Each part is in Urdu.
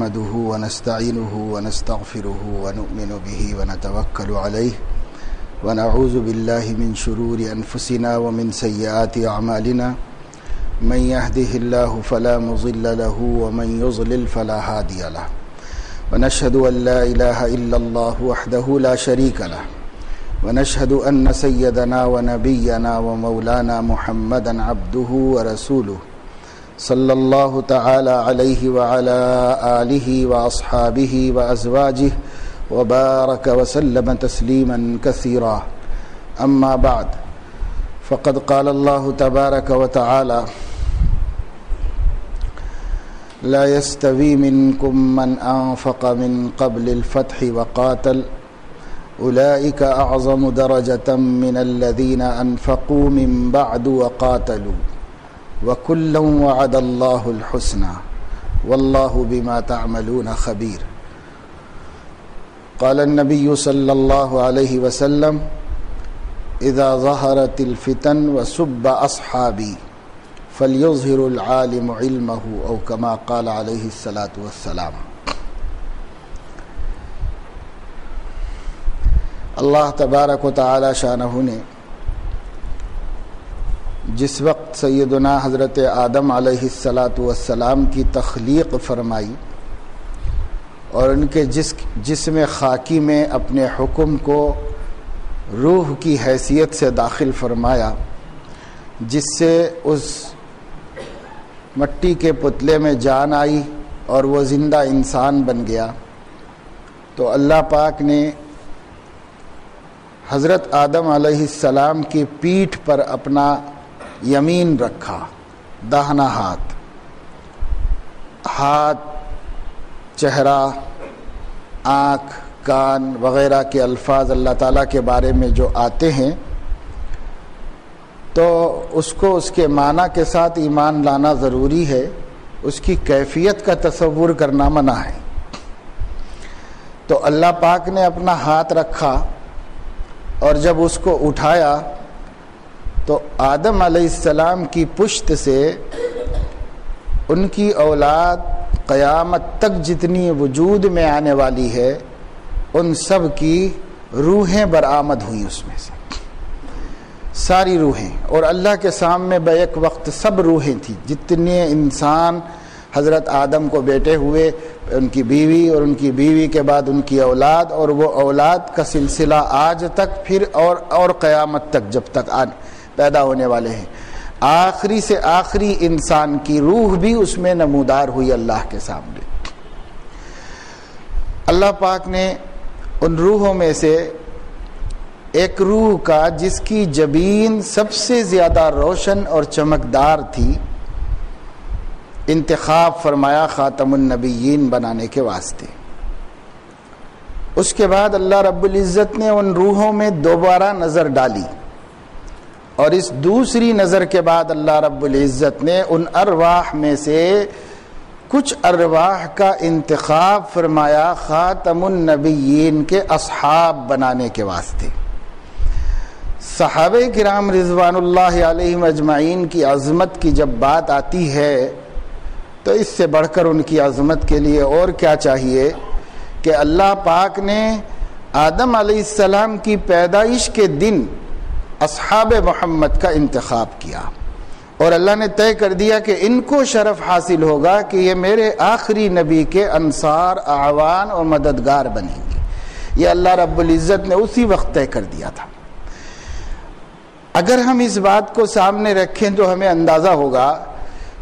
نحمده ونستعينه ونستغفره ونؤمن به ونتوكل عليه ونعوذ بالله من شرور أنفسنا ومن سيئات أعمالنا من يهده الله فلا مضل له ومن يضلل فلا هادي له ونشهد أن لا إله إلا الله وحده لا شريك له ونشهد أن سيدنا ونبينا ومولانا محمدا عبده ورسوله صلى الله تعالى عليه وعلى آله وأصحابه وأزواجه وبارك وسلم تسليما كثيرا أما بعد فقد قال الله تبارك وتعالى لا يستوي منكم من أنفق من قبل الفتح وقاتل أولئك أعظم درجة من الذين أنفقوا من بعد وقاتلوا وكلا وعد الله الحسنى والله بما تعملون خبير قال النبي صلى الله عليه وسلم إذا ظهرت الفتن وسب أصحابي فليظهر العالم علمه أو كما قال عليه الصلاة والسلام۔ اللہ تبارک و تعالی شانہ نے جس وقت سیدنا حضرت آدم علیہ السلام کی تخلیق فرمائی اور ان کے جسم خاکی میں اپنے حکم کو روح کی حیثیت سے داخل فرمایا، جس سے اس مٹی کے پتلے میں جان آئی اور وہ زندہ انسان بن گیا، تو اللہ پاک نے حضرت آدم علیہ السلام کی پیٹھ پر اپنا یمین رکھا، داہنا ہاتھ، چہرہ، آنکھ، کان وغیرہ کے الفاظ اللہ تعالیٰ کے بارے میں جو آتے ہیں تو اس کو اس کے معنی کے ساتھ ایمان لانا ضروری ہے، اس کی کیفیت کا تصور کرنا منع ہے۔ تو اللہ پاک نے اپنا ہاتھ رکھا اور جب اس کو اٹھایا تو آدم علیہ السلام کی پشت سے ان کی اولاد قیامت تک جتنی وجود میں آنے والی ہے ان سب کی روحیں برآمد ہوئیں، اس میں سے ساری روحیں، اور اللہ کے سامنے بیک وقت سب روحیں تھیں، جتنے انسان حضرت آدم کو بیٹے ہوئے، ان کی بیوی اور ان کی بیوی کے بعد ان کی اولاد، اور وہ اولاد کا سلسلہ آج تک پھر اور قیامت تک جب تک پیدا ہونے والے ہیں، آخری سے آخری انسان کی روح بھی اس میں نمودار ہوئی اللہ کے سامنے۔ اللہ پاک نے ان روحوں میں سے ایک روح کا جس کی جبین سب سے زیادہ روشن اور چمکدار تھی انتخاب فرمایا خاتم النبیین بنانے کے واسطے۔ اس کے بعد اللہ رب العزت نے ان روحوں میں دوبارہ نظر ڈالی، اور اس دوسری نظر کے بعد اللہ رب العزت نے ان ارواح میں سے کچھ ارواح کا انتخاب فرمایا خاتم النبیین کے اصحاب بنانے کے واسطے۔ صحابہ کرام رضوان اللہ علیہم اجمعین کی عظمت کی جب بات آتی ہے تو اس سے بڑھ کر ان کی عظمت کے لیے اور کیا چاہیے کہ اللہ پاک نے آدم علیہ السلام کی پیدائش کے دن اصحاب محمد کا انتخاب کیا، اور اللہ نے طے کر دیا کہ ان کو شرف حاصل ہوگا کہ یہ میرے آخری نبی کے انصار، اعوان اور مددگار بنیں گے۔ یہ اللہ رب العزت نے اسی وقت طے کر دیا تھا۔ اگر ہم اس بات کو سامنے رکھیں تو ہمیں اندازہ ہوگا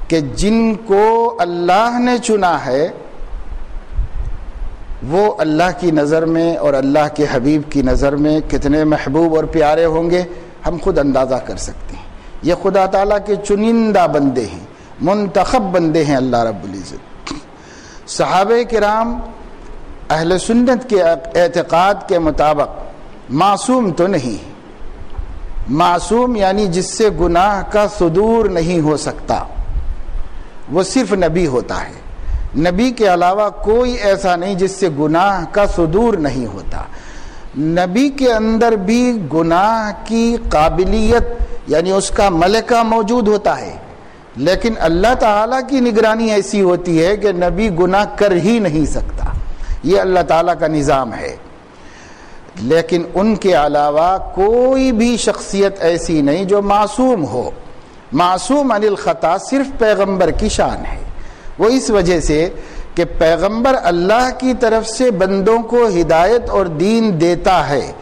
کہ جن کو اللہ نے چنا ہے وہ اللہ کی نظر میں اور اللہ کے حبیب کی نظر میں کتنے محبوب اور پیارے ہوں گے، ہم خود اندازہ کر سکتے ہیں۔ یہ خدا تعالیٰ کے چنندہ بندے ہیں، منتخب بندے ہیں اللہ رب العزت۔ صحابہ کرام اہل سنت کے اعتقاد کے مطابق معصوم تو نہیں، معصوم یعنی جس سے گناہ کا صدور نہیں ہو سکتا، وہ صرف نبی ہوتا ہے۔ نبی کے علاوہ کوئی ایسا نہیں جس سے گناہ کا صدور نہیں ہوتا۔ نبی کے اندر بھی گناہ کی قابلیت یعنی اس کا ملکہ موجود ہوتا ہے، لیکن اللہ تعالیٰ کی نگرانی ایسی ہوتی ہے کہ نبی گناہ کر ہی نہیں سکتا، یہ اللہ تعالیٰ کا نظام ہے۔ لیکن ان کے علاوہ کوئی بھی شخصیت ایسی نہیں جو معصوم ہو۔ معصوم عن الخطا صرف پیغمبر کی شان ہے، وہ اس وجہ سے کہ پیغمبر اللہ کی طرف سے بندوں کو ہدایت اور دین دیتا ہے،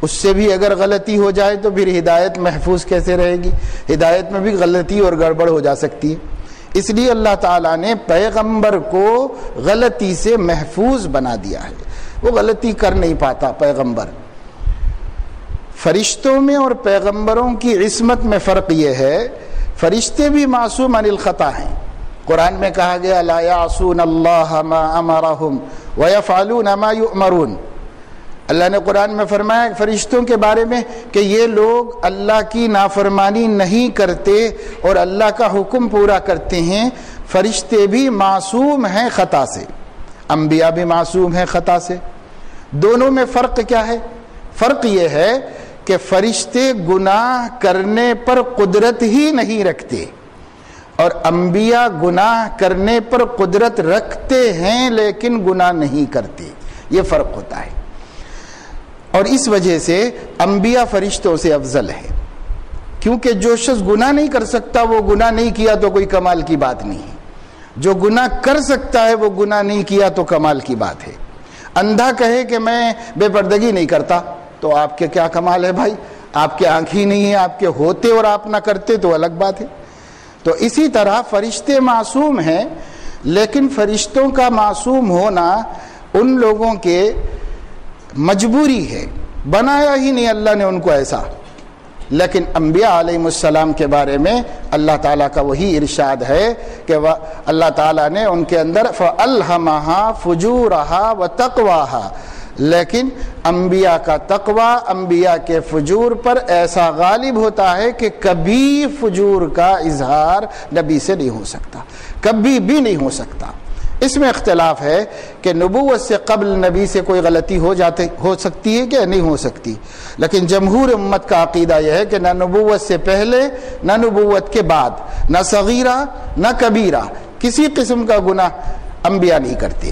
اس سے بھی اگر غلطی ہو جائے تو پھر ہدایت محفوظ کیسے رہے گی؟ ہدایت میں بھی غلطی اور گڑبڑ ہو جا سکتی ہے۔ اس لیے اللہ تعالیٰ نے پیغمبر کو غلطی سے محفوظ بنا دیا ہے، وہ غلطی کر نہیں پاتا پیغمبر۔ فرشتوں میں اور پیغمبروں کی عصمت میں فرق یہ ہے، فرشتے بھی معصوم عن الخطا ہیں۔ قرآن میں کہا گیا لا یعصون اللہ ما امرہم ویفعلون ما یؤمرون۔ اللہ نے قرآن میں فرمایا فرشتوں کے بارے میں کہ یہ لوگ اللہ کی نافرمانی نہیں کرتے اور اللہ کا حکم پورا کرتے ہیں۔ فرشتے بھی معصوم ہیں خطا سے، انبیاء بھی معصوم ہیں خطا سے۔ دونوں میں فرق کیا ہے؟ فرق یہ ہے کہ فرشتے گناہ کرنے پر قدرت ہی نہیں رکھتے اور انبیاء گناہ کرنے پر قدرت رکھتے ہیں لیکن گناہ نہیں کرتے، یہ فرق ہوتا ہے۔ اور اس وجہ سے انبیاء فرشتوں سے افضل ہے، کیونکہ جو شخص گناہ نہیں کر سکتا وہ گناہ نہیں کیا تو کوئی کمال کی بات نہیں ہے، جو گناہ کر سکتا ہے وہ گناہ نہیں کیا تو کمال کی بات ہے۔ اندھا کہے کہ میں بے پردگی نہیں کرتا تو آپ کے کیا کمال ہے بھائی؟ آپ کے آنکھ ہی نہیں ہے، آپ کے ہوتے اور آپ نہ کرتے تو الگ بات ہے۔ تو اسی طرح فرشتے معصوم ہیں، لیکن فرشتوں کا معصوم ہونا ان لوگوں کے مجبوری ہے، بنایا ہی نہیں اللہ نے ان کو ایسا۔ لیکن انبیاء علیہ السلام کے بارے میں اللہ تعالیٰ کا وہی ارشاد ہے کہ اللہ تعالیٰ نے ان کے اندر فَأَلْهَمَهَا فُجُورَهَا وَتَقْوَاهَا، لیکن انبیاء کا تقوی انبیاء کے فجور پر ایسا غالب ہوتا ہے کہ کبھی فجور کا اظہار نبی سے نہیں ہو سکتا، کبھی بھی نہیں ہو سکتا۔ اس میں اختلاف ہے کہ نبوت سے قبل نبی سے کوئی غلطی ہو سکتی ہے کہ نہیں ہو سکتی، لیکن جمہور امت کا عقیدہ یہ ہے کہ نہ نبوت سے پہلے نہ نبوت کے بعد، نہ صغیرہ نہ کبیرہ، کسی قسم کا گناہ انبیاء نہیں کرتے،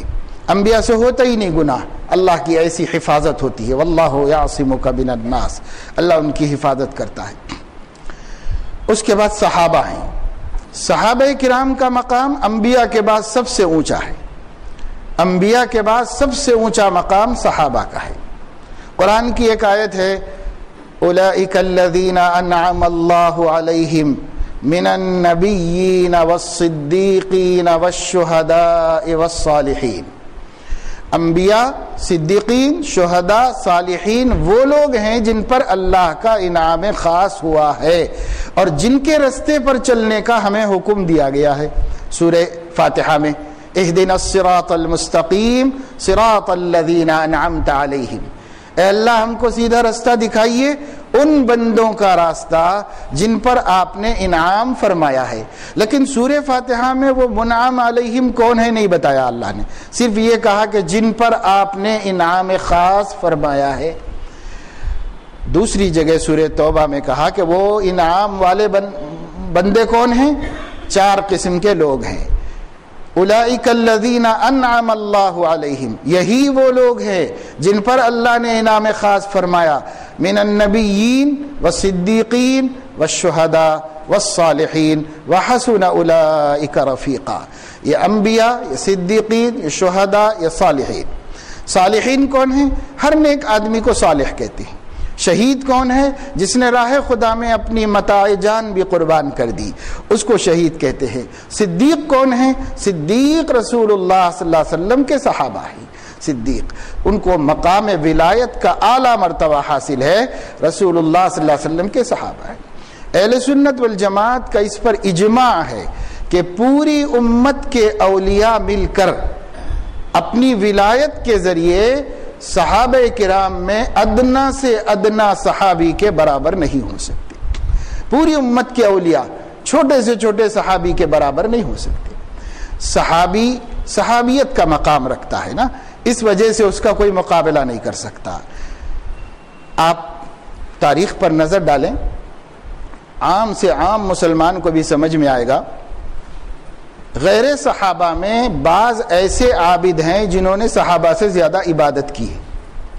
انبیاء سے ہوتا ہی نہیں گناہ، اللہ کی ایسی حفاظت ہوتی ہے۔ واللہ یعصمک من الناس، اللہ ان کی حفاظت کرتا ہے۔ اس کے بعد صحابہ ہیں، صحابہ کرام کا مقام انبیاء کے بعد سب سے اونچا ہے، انبیاء کے بعد سب سے اونچا مقام صحابہ کا ہے۔ قرآن کی ایک آیت ہے اولئک الذین انعم اللہ علیہم من النبیین والصدیقین والشہداء والصالحین۔ انبیاء، صدیقین، شہداء، صالحین وہ لوگ ہیں جن پر اللہ کا انعام خاص ہوا ہے اور جن کے رستے پر چلنے کا ہمیں حکم دیا گیا ہے۔ سورہ فاتحہ میں اہدنا الصراط المستقیم صراط الذین انعمت علیہم، اے اللہ ہم کو سیدھا راستہ دکھائیے، ان بندوں کا راستہ جن پر آپ نے انعام فرمایا ہے۔ لیکن سورہ فاتحہ میں وہ منعم علیہم کون ہے نہیں بتایا اللہ نے، صرف یہ کہا کہ جن پر آپ نے انعام خاص فرمایا ہے۔ دوسری جگہ سورہ توبہ میں کہا کہ وہ انعام والے بندے کون ہیں؟ 4 قسم کے لوگ ہیں۔ اولئک الذین انعم اللہ علیہم، یہی وہ لوگ ہیں جن پر اللہ نے انعام خاص فرمایا، من النبیین والصدیقین والشہداء والصالحین وحسن اولئک رفیقا۔ یہ انبیاء، یہ صدیقین، یہ شہداء، یہ صالحین۔ صالحین کون ہیں؟ ہر نیک آدمی کو صالح کہتے ہیں۔ شہید کون ہے؟ جس نے راہ خدا میں اپنی متاع جان بھی قربان کر دی، اس کو شہید کہتے ہیں۔ صدیق کون ہے؟ صدیق رسول اللہ صلی اللہ علیہ وسلم کے صحابہ ہیں۔ صدیق، ان کو مقام ولایت کا اعلیٰ مرتبہ حاصل ہے، رسول اللہ صلی اللہ علیہ وسلم کے صحابہ ہیں۔ اہل سنت والجماعت کا اس پر اجماع ہے کہ پوری امت کے اولیاء مل کر اپنی ولایت کے ذریعے صحابہ کرام میں ادنا سے ادنا صحابی کے برابر نہیں ہو سکتے۔ پوری امت کے اولیاء چھوٹے سے چھوٹے صحابی کے برابر نہیں ہو سکتے۔ صحابی صحابیت کا مقام رکھتا ہے نا، اس وجہ سے اس کا کوئی مقابلہ نہیں کر سکتا۔ آپ تاریخ پر نظر ڈالیں، عام سے عام مسلمان کو بھی سمجھ میں آئے گا غیر صحابہ میں بعض ایسے عابد ہیں جنہوں نے صحابہ سے زیادہ عبادت کی ہے.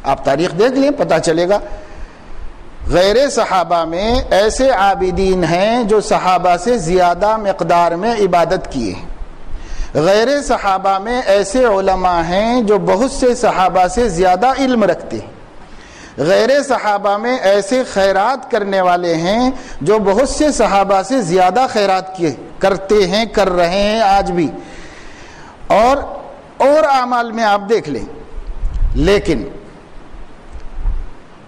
آپ تاریخ دیکھ لیں پتہ چلے گا. غیر صحابہ میں ایسے عابدین ہیں جو صحابہ سے زیادہ مقدار میں عبادت کیے ہیں. غیر صحابہ میں ایسے علماء ہیں جو بہت سے صحابہ سے زیادہ علم رکھتے ہیں. غیر صحابہ میں ایسے خیرات کرنے والے ہیں جو بہت سے صحابہ سے زیادہ خیرات کرتے ہیں، کر رہے ہیں آج بھی، اور اعمال میں آپ دیکھ لیں. لیکن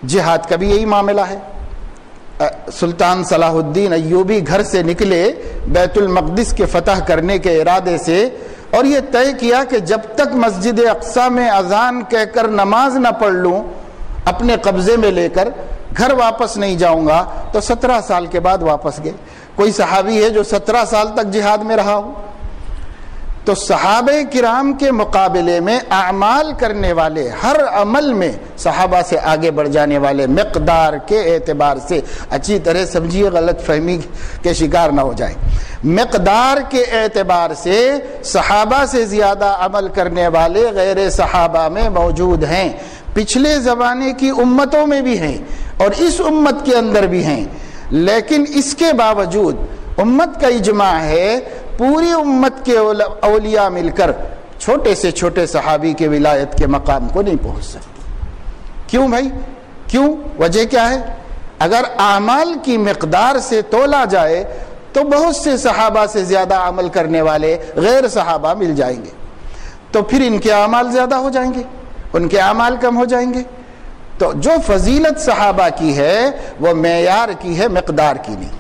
جہاد کا بھی یہی معاملہ ہے. سلطان صلاح الدین ایوبی گھر سے نکلے بیت المقدس کے فتح کرنے کے ارادے سے، اور یہ طے کیا کہ جب تک مسجد اقصی میں اذان کہہ کر نماز نہ پڑھ لوں اپنے قبضے میں لے کر گھر واپس نہیں جاؤں گا. تو 17 سال کے بعد واپس گئے. کوئی صحابی ہے جو 17 سال تک جہاد میں رہا ہو؟ تو صحابہ کرام کے مقابلے میں اعمال کرنے والے، ہر عمل میں صحابہ سے آگے بڑھ جانے والے، مقدار کے اعتبار سے، اچھی طرح سمجھیے غلط فہمی کے شکار نہ ہو جائیں، مقدار کے اعتبار سے صحابہ سے زیادہ عمل کرنے والے غیر صحابہ میں موجود ہیں. پچھلے زمانے کی امتوں میں بھی ہیں اور اس امت کے اندر بھی ہیں. لیکن اس کے باوجود امت کا اجماع ہے، پوری امت کے اولیاء مل کر چھوٹے سے چھوٹے صحابی کے ولایت کے مقام کو نہیں پہنچ سکتے. کیوں بھائی؟ کیوں؟ وجہ کیا ہے؟ اگر اعمال کی مقدار سے تولا جائے تو بہت سے صحابہ سے زیادہ عمل کرنے والے غیر صحابہ مل جائیں گے، تو پھر ان کے اعمال زیادہ ہو جائیں گے، ان کے اعمال کم ہو جائیں گے. تو جو فضیلت صحابہ کی ہے وہ معیار کی ہے، مقدار کی نہیں.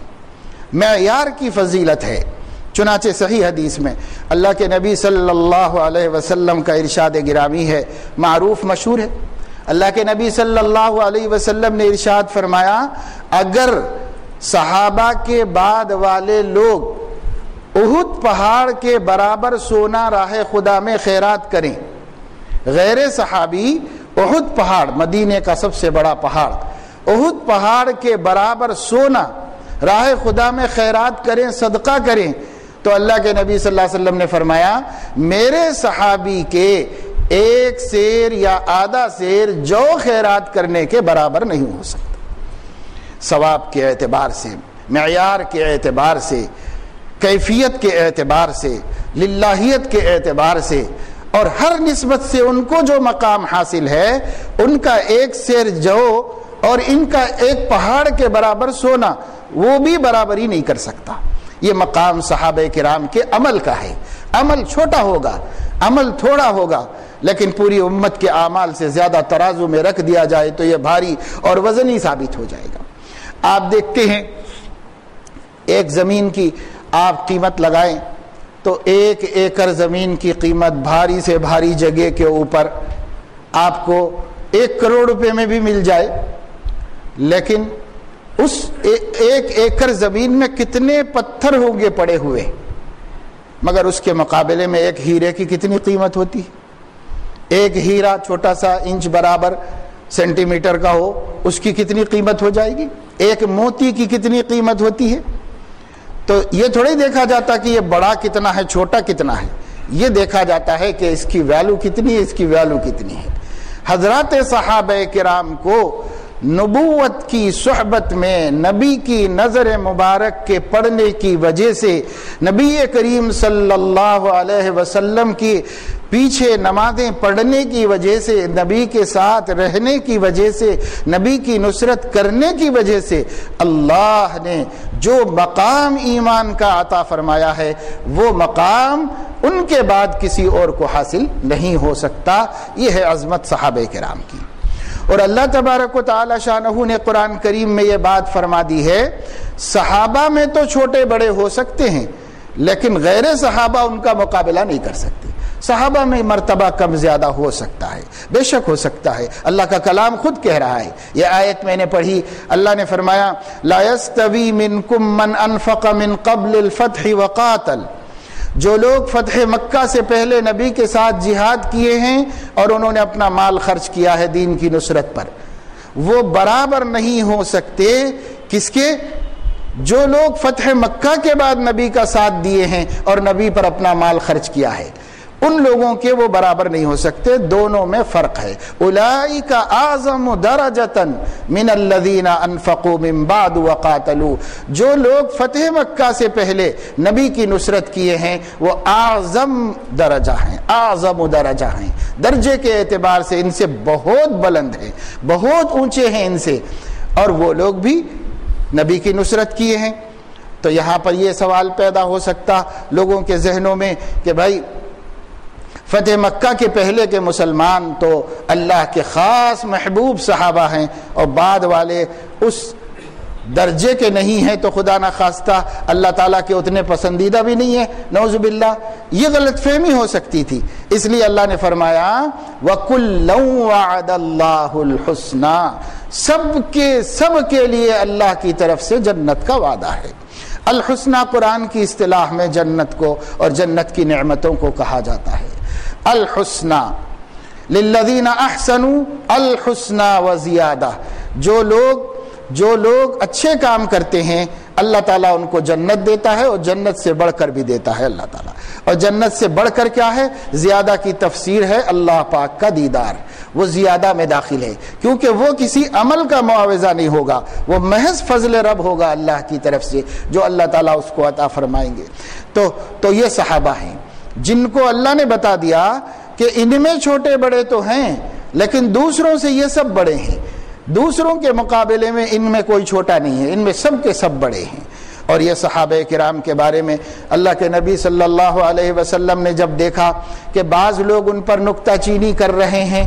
معیار کی فضیلت ہے. چنانچہ صحیح حدیث میں اللہ کے نبی صلی اللہ علیہ وسلم کا ارشاد گرامی ہے، معروف مشہور ہے. اللہ کے نبی صلی اللہ علیہ وسلم نے ارشاد فرمایا، اگر صحابہ کے بعد والے لوگ احد پہاڑ کے برابر سونا راہ خدا میں خیرات کریں، غیر صحابی احد پہاڑ، مدینے کا سب سے بڑا پہاڑ، احد پہاڑ کے برابر سونا راہ خدا میں خیرات کریں، صدقہ کریں، تو اللہ کے نبی صلی اللہ علیہ وسلم نے فرمایا میرے صحابی کے ایک سیر یا آدھا سیر جو خیرات کرنے کے برابر نہیں ہو سکتا. ثواب کے اعتبار سے، معیار کے اعتبار سے، کیفیت کے اعتبار سے، للہیت کے اعتبار سے، اور ہر نسبت سے ان کو جو مقام حاصل ہے، ان کا ایک سیر جو اور ان کا ایک پہاڑ کے برابر سونا وہ بھی برابری نہیں کر سکتا. یہ مقام صحابہ کرام کے عمل کا ہے. عمل چھوٹا ہوگا، عمل تھوڑا ہوگا، لیکن پوری امت کے اعمال سے زیادہ ترازو میں رکھ دیا جائے تو یہ بھاری اور وزنی ثابت ہو جائے گا. آپ دیکھتے ہیں ایک زمین کی آپ قیمت لگائیں تو 1 ایکڑ زمین کی قیمت بھاری سے بھاری جگہ کے اوپر آپ کو 1 کروڑ روپے میں بھی مل جائے، لیکن اس 1 ایکڑ زمین میں کتنے پتھر ہوں گے پڑے ہوئے، مگر اس کے مقابلے میں ایک ہیرے کی کتنی قیمت ہوتی ہے. ایک ہیرا چھوٹا سا انچ برابر سینٹی میٹر کا ہو، اس کی کتنی قیمت ہو جائے گی. ایک موتی کی کتنی قیمت ہوتی ہے. تو یہ تھوڑی دیکھا جاتا کہ یہ بڑا کتنا ہے، چھوٹا کتنا ہے، یہ دیکھا جاتا ہے کہ اس کی ویلیو کتنی ہے، اس کی ویلیو کتنی ہے. حضرات صحابہ کرام کو نبوت کی صحبت میں نبی کی نظر مبارک کے پڑھنے کی وجہ سے، نبی کریم صلی اللہ علیہ وسلم کی پیچھے نمازیں پڑھنے کی وجہ سے، نبی کے ساتھ رہنے کی وجہ سے، نبی کی نصرت کرنے کی وجہ سے اللہ نے جو مقام ایمان کا عطا فرمایا ہے وہ مقام ان کے بعد کسی اور کو حاصل نہیں ہو سکتا. یہ ہے عظمت صحابہ کرام کی. اور اللہ تبارک و تعالی شانہ نے قرآن کریم میں یہ بات فرما دی ہے، صحابہ میں تو چھوٹے بڑے ہو سکتے ہیں لیکن غیر صحابہ ان کا مقابلہ نہیں کر سکتے. صحابہ میں مرتبہ کم زیادہ ہو سکتا ہے، بے شک ہو سکتا ہے. اللہ کا کلام خود کہہ رہا ہے. یہ آیت میں نے پڑھی، اللہ نے فرمایا لا يستوی منکم من انفق من قبل الفتح وقاتل، جو لوگ فتح مکہ سے پہلے نبی کے ساتھ جہاد کیے ہیں اور انہوں نے اپنا مال خرچ کیا ہے دین کی نصرت پر، وہ برابر نہیں ہو سکتے کس کے؟ جو لوگ فتح مکہ کے بعد نبی کا ساتھ دیے ہیں اور نبی پر اپنا مال خرچ کیا ہے، ان لوگوں کے وہ برابر نہیں ہو سکتے، دونوں میں فرق ہے۔ اولئک اعظم درجۃ من الذین انفقوا من بعد وقاتلوا، جو لوگ فتح مکہ سے پہلے نبی کی نصرت کیے ہیں وہ اعظم درجہ ہیں، اعظم درجہ ہیں، درجے کے اعتبار سے ان سے بہت بلند ہیں، بہت اونچے ہیں ان سے، اور وہ لوگ بھی نبی کی نصرت کیے ہیں۔ تو یہاں پر یہ سوال پیدا ہو سکتا لوگوں کے ذہنوں میں کہ بھائی فتح مکہ کے پہلے کے مسلمان تو اللہ کے خاص محبوب صحابہ ہیں اور بعد والے اس درجے کے نہیں ہیں، تو خدا نخواستہ اللہ تعالیٰ کے اتنے پسندیدہ بھی نہیں ہیں، نعوذ باللہ۔ یہ غلط فہمی ہو سکتی تھی، اس لیے اللہ نے فرمایا وَكُلًّا وَعَدَ اللَّهُ الْحُسْنَى، سب کے لیے اللہ کی طرف سے جنت کا وعدہ ہے۔ الحسنہ قرآن کی اصطلاح میں جنت کو اور جنت کی نعمتوں کو کہا جاتا ہے۔ الحسنہ للذین احسنوا الحسنہ وزیادہ، جو لوگ اچھے کام کرتے ہیں اللہ تعالیٰ ان کو جنت دیتا ہے، اور جنت سے بڑھ کر بھی دیتا ہے اللہ تعالیٰ۔ اور جنت سے بڑھ کر کیا ہے؟ زیادہ کی تفسیر ہے اللہ پاک کا دیدار، وہ زیادہ میں داخل ہے، کیونکہ وہ کسی عمل کا معاوضہ نہیں ہوگا، وہ محض فضل رب ہوگا اللہ کی طرف سے جو اللہ تعالیٰ اس کو عطا فرمائیں گے۔ تو یہ صحابہ ہیں جن کو اللہ نے بتا دیا کہ ان میں چھوٹے بڑے تو ہیں لیکن دوسروں سے یہ سب بڑے ہیں، دوسروں کے مقابلے میں ان میں کوئی چھوٹا نہیں ہے، ان میں سب کے سب بڑے ہیں۔ اور یہ صحابہ کرام کے بارے میں اللہ کے نبی صلی اللہ علیہ وسلم نے جب دیکھا کہ بعض لوگ ان پر نکتہ چینی کر رہے ہیں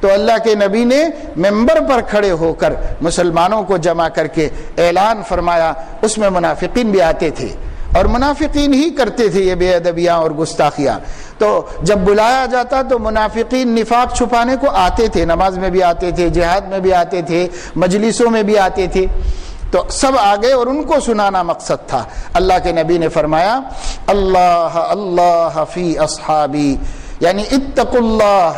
تو اللہ کے نبی نے ممبر پر کھڑے ہو کر مسلمانوں کو جمع کر کے اعلان فرمایا۔ اس میں منافقین بھی آتے تھے اور منافقین ہی کرتے تھے یہ بے ادبیاں اور گستاخیاں، تو جب بلایا جاتا تو منافقین نفاق چھپانے کو آتے تھے، نماز میں بھی آتے تھے، جہاد میں بھی آتے تھے، مجلسوں میں بھی آتے تھے، تو سب آگے اور ان کو سنانا مقصد تھا۔ اللہ کے نبی نے فرمایا اللہ اللہ فی اصحابی، یعنی اتقوا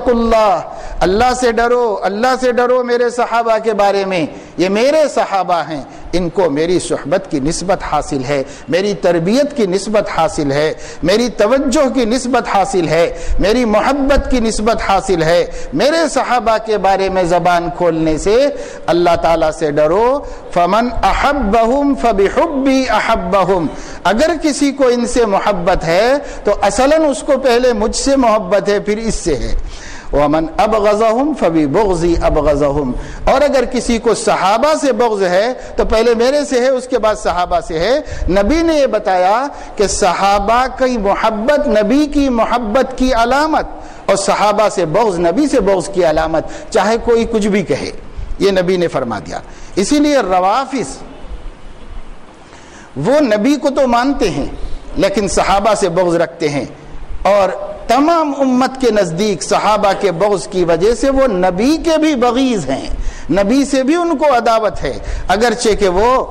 اللہ، اللہ سے ڈرو، اللہ سے ڈرو میرے صحابہ کے بارے میں، یہ میرے صحابہ ہیں، ان کو میری صحبت کی نسبت حاصل ہے، میری تربیت کی نسبت حاصل ہے، میری توجہ کی نسبت حاصل ہے، میری محبت کی نسبت حاصل ہے۔ میرے صحابہ کے بارے میں زبان کھولنے سے اللہ تعالیٰ سے ڈرو۔ فمن احبہم فبحبی احبہم، اگر کسی کو ان سے محبت ہے تو اصلاً اس کو پہلے مجھ سے محبت ہے، پھر اس سے ہے۔ ومن ابغضہم فببغضی ابغضہم، اور اگر کسی کو صحابہ سے بغض ہے تو پہلے میرے سے ہے، اس کے بعد صحابہ سے ہے۔ نبی نے یہ بتایا کہ صحابہ کی محبت نبی کی محبت کی علامت، اور صحابہ سے بغض نبی سے بغض کی علامت، چاہے کوئی کچھ بھی کہے، یہ نبی نے فرما دیا۔ اسی لیے روافض وہ نبی کو تو مانتے ہیں لیکن صحابہ سے بغض رکھتے ہیں، اور تمام امت کے نزدیک صحابہ کے بغض کی وجہ سے وہ نبی کے بھی بغیض ہیں، نبی سے بھی ان کو عداوت ہے، اگرچہ کہ وہ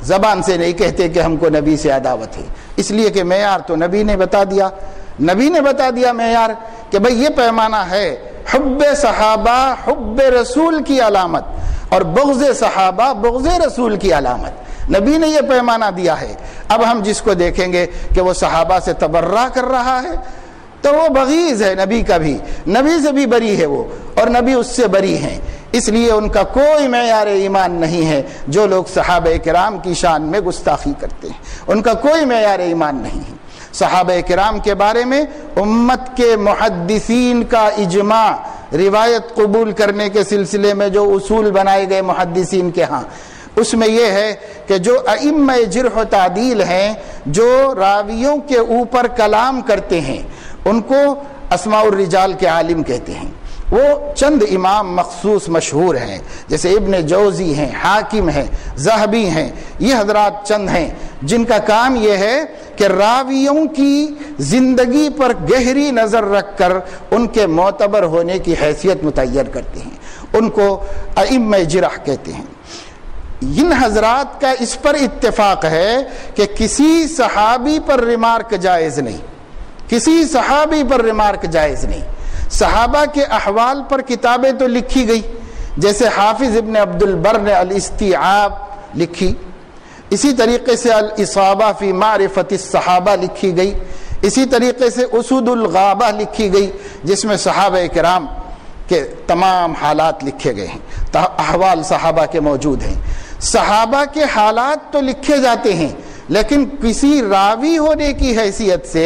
زبان سے نہیں کہتے کہ ہم کو نبی سے عداوت ہے، اس لیے کہ معیار تو نبی نے بتا دیا، نبی نے بتا دیا معیار کہ بھئی یہ پیمانہ ہے، حب صحابہ حب رسول کی علامت، اور بغض صحابہ بغض رسول کی علامت، نبی نے یہ پیمانہ دیا ہے۔ اب ہم جس کو دیکھیں گے کہ وہ صحابہ سے تبرہ کر رہا ہے تو وہ بغیض ہے نبی کا بھی، نبی سے بھی بری ہے وہ، اور نبی اس سے بری ہیں، اس لیے ان کا کوئی معیار ایمان نہیں ہے۔ جو لوگ صحابہ کرام کی شان میں گستاخی کرتے ہیں ان کا کوئی معیار ایمان نہیں ہے۔ صحابہ کرام کے بارے میں امت کے محدثین کا اجماع، روایت قبول کرنے کے سلسلے میں جو اصول بنائے گئے محدثین کے ہاں، اس میں یہ ہے کہ جو ائمہ جرح و تعدیل ہیں، جو راویوں کے اوپر کلام کرتے ہیں، ان کو اسماء الرجال کے عالم کہتے ہیں۔ وہ چند امام مخصوص مشہور ہیں، جیسے ابن جوزی ہیں، حاکم ہیں، ذہبی ہیں، یہ حضرات چند ہیں جن کا کام یہ ہے کہ راویوں کی زندگی پر گہری نظر رکھ کر ان کے معتبر ہونے کی حیثیت متعین کرتے ہیں، ان کو ائمہ جرح کہتے ہیں۔ ان حضرات کا اس پر اتفاق ہے کہ کسی صحابی پر ریمارک جائز نہیں، کسی صحابی پر ریمارک جائز نہیں۔ صحابہ کے احوال پر کتابیں تو لکھی گئی، جیسے حافظ ابن عبد البر نے الاستیعاب لکھی، اسی طریقے سے الاصابہ فی معرفت الصحابہ لکھی گئی، اسی طریقے سے اسود الغابہ لکھی گئی جس میں صحابہ کرام کے تمام حالات لکھے گئے ہیں، احوال صحابہ کے موجود ہیں۔ صحابہ کے حالات تو لکھے جاتے ہیں، لیکن کسی راوی ہونے کی حیثیت سے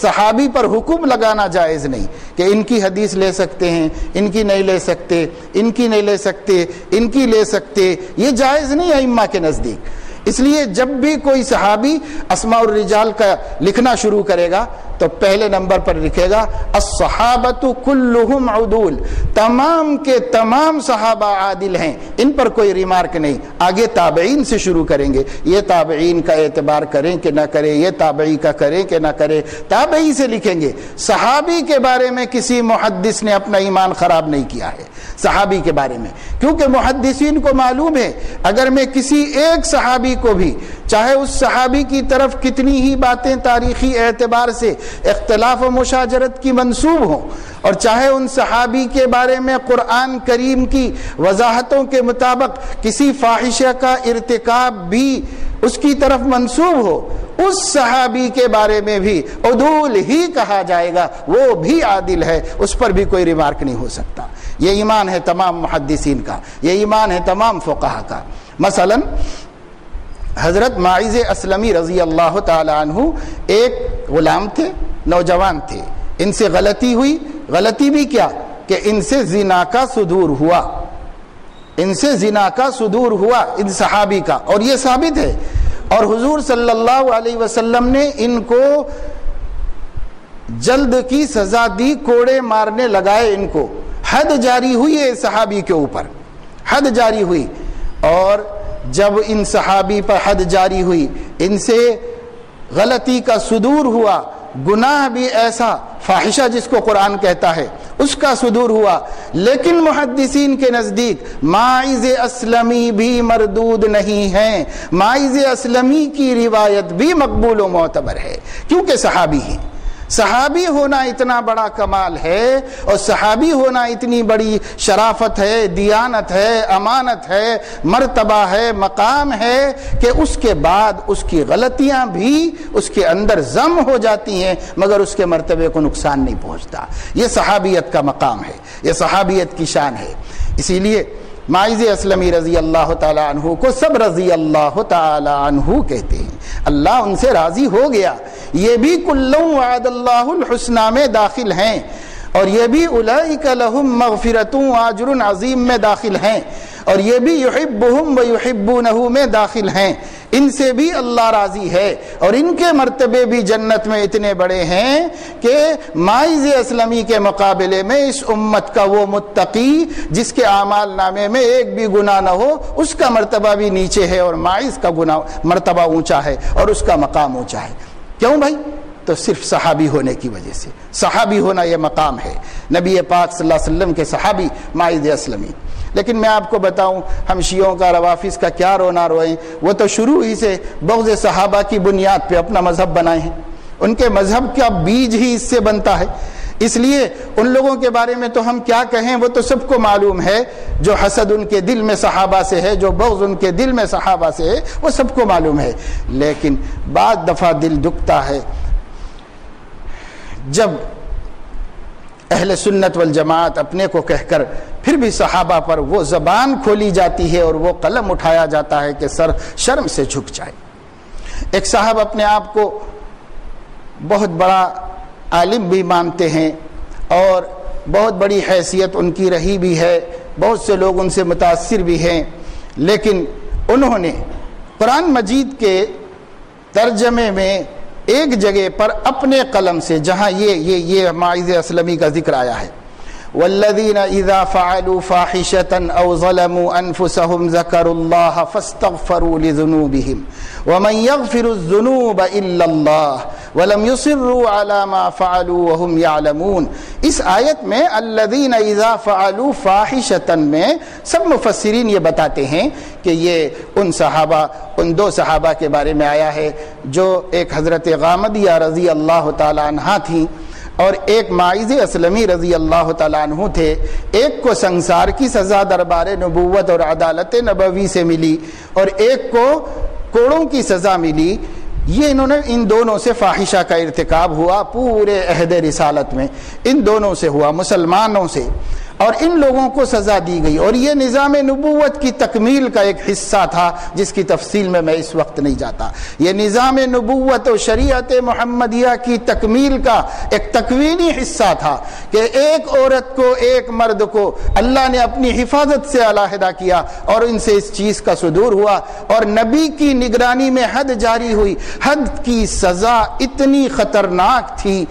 صحابی پر حکم لگانا جائز نہیں کہ ان کی حدیث لے سکتے ہیں، ان کی نہیں لے سکتے، ان کی نہیں لے سکتے، ان کی لے سکتے، یہ جائز نہیں ائمہ کے نزدیک۔ اس لیے جب بھی کوئی صحابی اسماء الرجال کا لکھنا شروع کرے گا تو پہلے نمبر پر لکھے گا الصحابۃ کلہم عدول، تمام کے تمام صحابہ عادل ہیں، ان پر کوئی ریمارک نہیں۔ آگے تابعین سے شروع کریں گے، یہ تابعین کا اعتبار کریں کہ نہ کریں، یہ تابعی کا کریں کہ نہ کریں، تابعی سے لکھیں گے۔ صحابی کے بارے میں کسی محدث نے اپنا ایمان خراب نہیں کیا ہے صحابی کے بارے میں، کیونکہ محدثین کو معلوم ہے اگر میں کسی ایک صحابی کو بھی، چاہے اس صحابی کی طرف کتنی ہی باتیں تاریخی اعتبار سے اختلاف و مشاجرت کی منسوب ہوں، اور چاہے ان صحابی کے بارے میں قرآن کریم کی وضاحتوں کے مطابق کسی فاحشہ کا ارتکاب بھی اس کی طرف منسوب ہو، اس صحابی کے بارے میں بھی عدول ہی کہا جائے گا، وہ بھی عادل ہے، اس پر بھی کوئی ریمارک نہیں ہو سکتا۔ یہ ایمان ہے تمام محدثین کا، یہ ایمان ہے تمام فقہا کا۔ مثلا حضرت معاذ اسلمی رضی اللہ تعالی عنہ ایک غلام تھے، نوجوان تھے، ان سے غلطی ہوئی، غلطی بھی کیا کہ ان سے زنا کا صدور ہوا، ان سے زنا کا صدور ہوا ان صحابی کا، اور یہ ثابت ہے، اور حضور صلی اللہ علیہ وسلم نے ان کو جلد کی سزا دی، کوڑے مارنے لگائے، ان کو حد جاری ہوئی ہے صحابی کے اوپر، حد جاری ہوئی۔ اور جب ان صحابی پر حد جاری ہوئی، ان سے غلطی کا صدور ہوا، گناہ بھی ایسا فاحشہ جس کو قرآن کہتا ہے اس کا صدور ہوا، لیکن محدثین کے نزدیک ماعز اسلمی بھی مردود نہیں ہیں، ماعز اسلمی کی روایت بھی مقبول و معتبر ہے، کیونکہ صحابی ہیں۔ صحابی ہونا اتنا بڑا کمال ہے، اور صحابی ہونا اتنی بڑی شرافت ہے، دیانت ہے، امانت ہے، مرتبہ ہے، مقام ہے کہ اس کے بعد اس کی غلطیاں بھی اس کے اندر ضم ہو جاتی ہیں مگر اس کے مرتبے کو نقصان نہیں پہنچتا۔ یہ صحابیت کا مقام ہے، یہ صحابیت کی شان ہے۔ اسی لیے معاذ اسلمی رضی اللہ تعالی عنہ کو سب رضی اللہ تعالی عنہ کہتے ہیں، اللہ ان سے راضی ہو گیا۔ یہ بھی کلًا وعد اللہ الحسنی میں داخل ہیں، اور یہ بھی اولئک لہم مغفرۃ واجر عظیم میں داخل ہیں، اور یہ بھی یحبہم ویحبونہ میں داخل ہیں۔ ان سے بھی اللہ راضی ہے، اور ان کے مرتبے بھی جنت میں اتنے بڑے ہیں کہ معاذ اسلمی کے مقابلے میں اس امت کا وہ متقی جس کے اعمال نامے میں ایک بھی گناہ نہ ہو، اس کا مرتبہ بھی نیچے ہے، اور معاذ کا مرتبہ اونچا ہے اور اس کا مقام اونچا ہے۔ کیوں بھائی؟ تو صرف صحابی ہونے کی وجہ سے، صحابی ہونا یہ مقام ہے، نبی پاک صلی اللہ علیہ وسلم کے صحابی معاذ اسلمی۔ لیکن میں آپ کو بتاؤں ہم شیعوں کا، روافظ کا کیا رونا روئیں، وہ تو شروع ہی سے بغض صحابہ کی بنیاد پہ اپنا مذہب بنائے ہیں، ان کے مذہب کا بیج ہی اس سے بنتا ہے۔ اس لیے ان لوگوں کے بارے میں تو ہم کیا کہیں، وہ تو سب کو معلوم ہے، جو حسد ان کے دل میں صحابہ سے ہے، جو بغض ان کے دل میں صحابہ سے ہے، وہ سب کو معلوم ہے۔ لیکن بعض دفعہ دل دکھتا ہے جب اہل سنت والجماعت اپنے کو کہہ کر پھر بھی صحابہ پر وہ زبان کھولی جاتی ہے اور وہ قلم اٹھایا جاتا ہے کہ سر شرم سے جھک جائے۔ ایک صاحب اپنے آپ کو بہت بڑا عالم بھی مانتے ہیں اور بہت بڑی حیثیت ان کی رہی بھی ہے، بہت سے لوگ ان سے متاثر بھی ہیں، لیکن انہوں نے قرآن مجید کے ترجمے میں ایک جگہ پر اپنے قلم سے، جہاں یہ معاذ اسلمی کا ذکر آیا ہے، والذین اذا فعلوا فاحشة او ظلموا انفسهم ذکروا اللہ فاستغفروا لذنوبهم ومن يغفر الذنوب الا اللہ ولم يصروا على ما فعلوا وهم يعلمون۔ اس آیت میں الذین اذا فعلوا فاحشة میں سب مفسرین یہ بتاتے ہیں کہ یہ ان دو صحابہ کے بارے میں آیا ہے، جو ایک حضرت غامدیہ رضی اللہ تعالی عنہا تھیں اور ایک معاذ اسلمی رضی اللہ تعالیٰ عنہ تھے۔ ایک کو سنسار کی سزا دربار نبوت اور عدالت نبوی سے ملی، اور ایک کو کوڑوں کی سزا ملی، یہ ان دونوں سے فاحشہ کا ارتکاب ہوا پورے عہد رسالت میں، ان دونوں سے ہوا، مسلمانوں سے، اور ان لوگوں کو سزا دی گئی، اور یہ نظام نبوت کی تکمیل کا ایک حصہ تھا جس کی تفصیل میں اس وقت نہیں جاتا۔ یہ نظام نبوت و شریعت محمدیہ کی تکمیل کا ایک تکوینی حصہ تھا کہ ایک عورت کو، ایک مرد کو اللہ نے اپنی حفاظت سے علیحدہ کیا اور ان سے اس چیز کا صدور ہوا، اور نبی کی نگرانی میں حد جاری ہوئی۔ حد کی سزا اتنی خطرناک تھی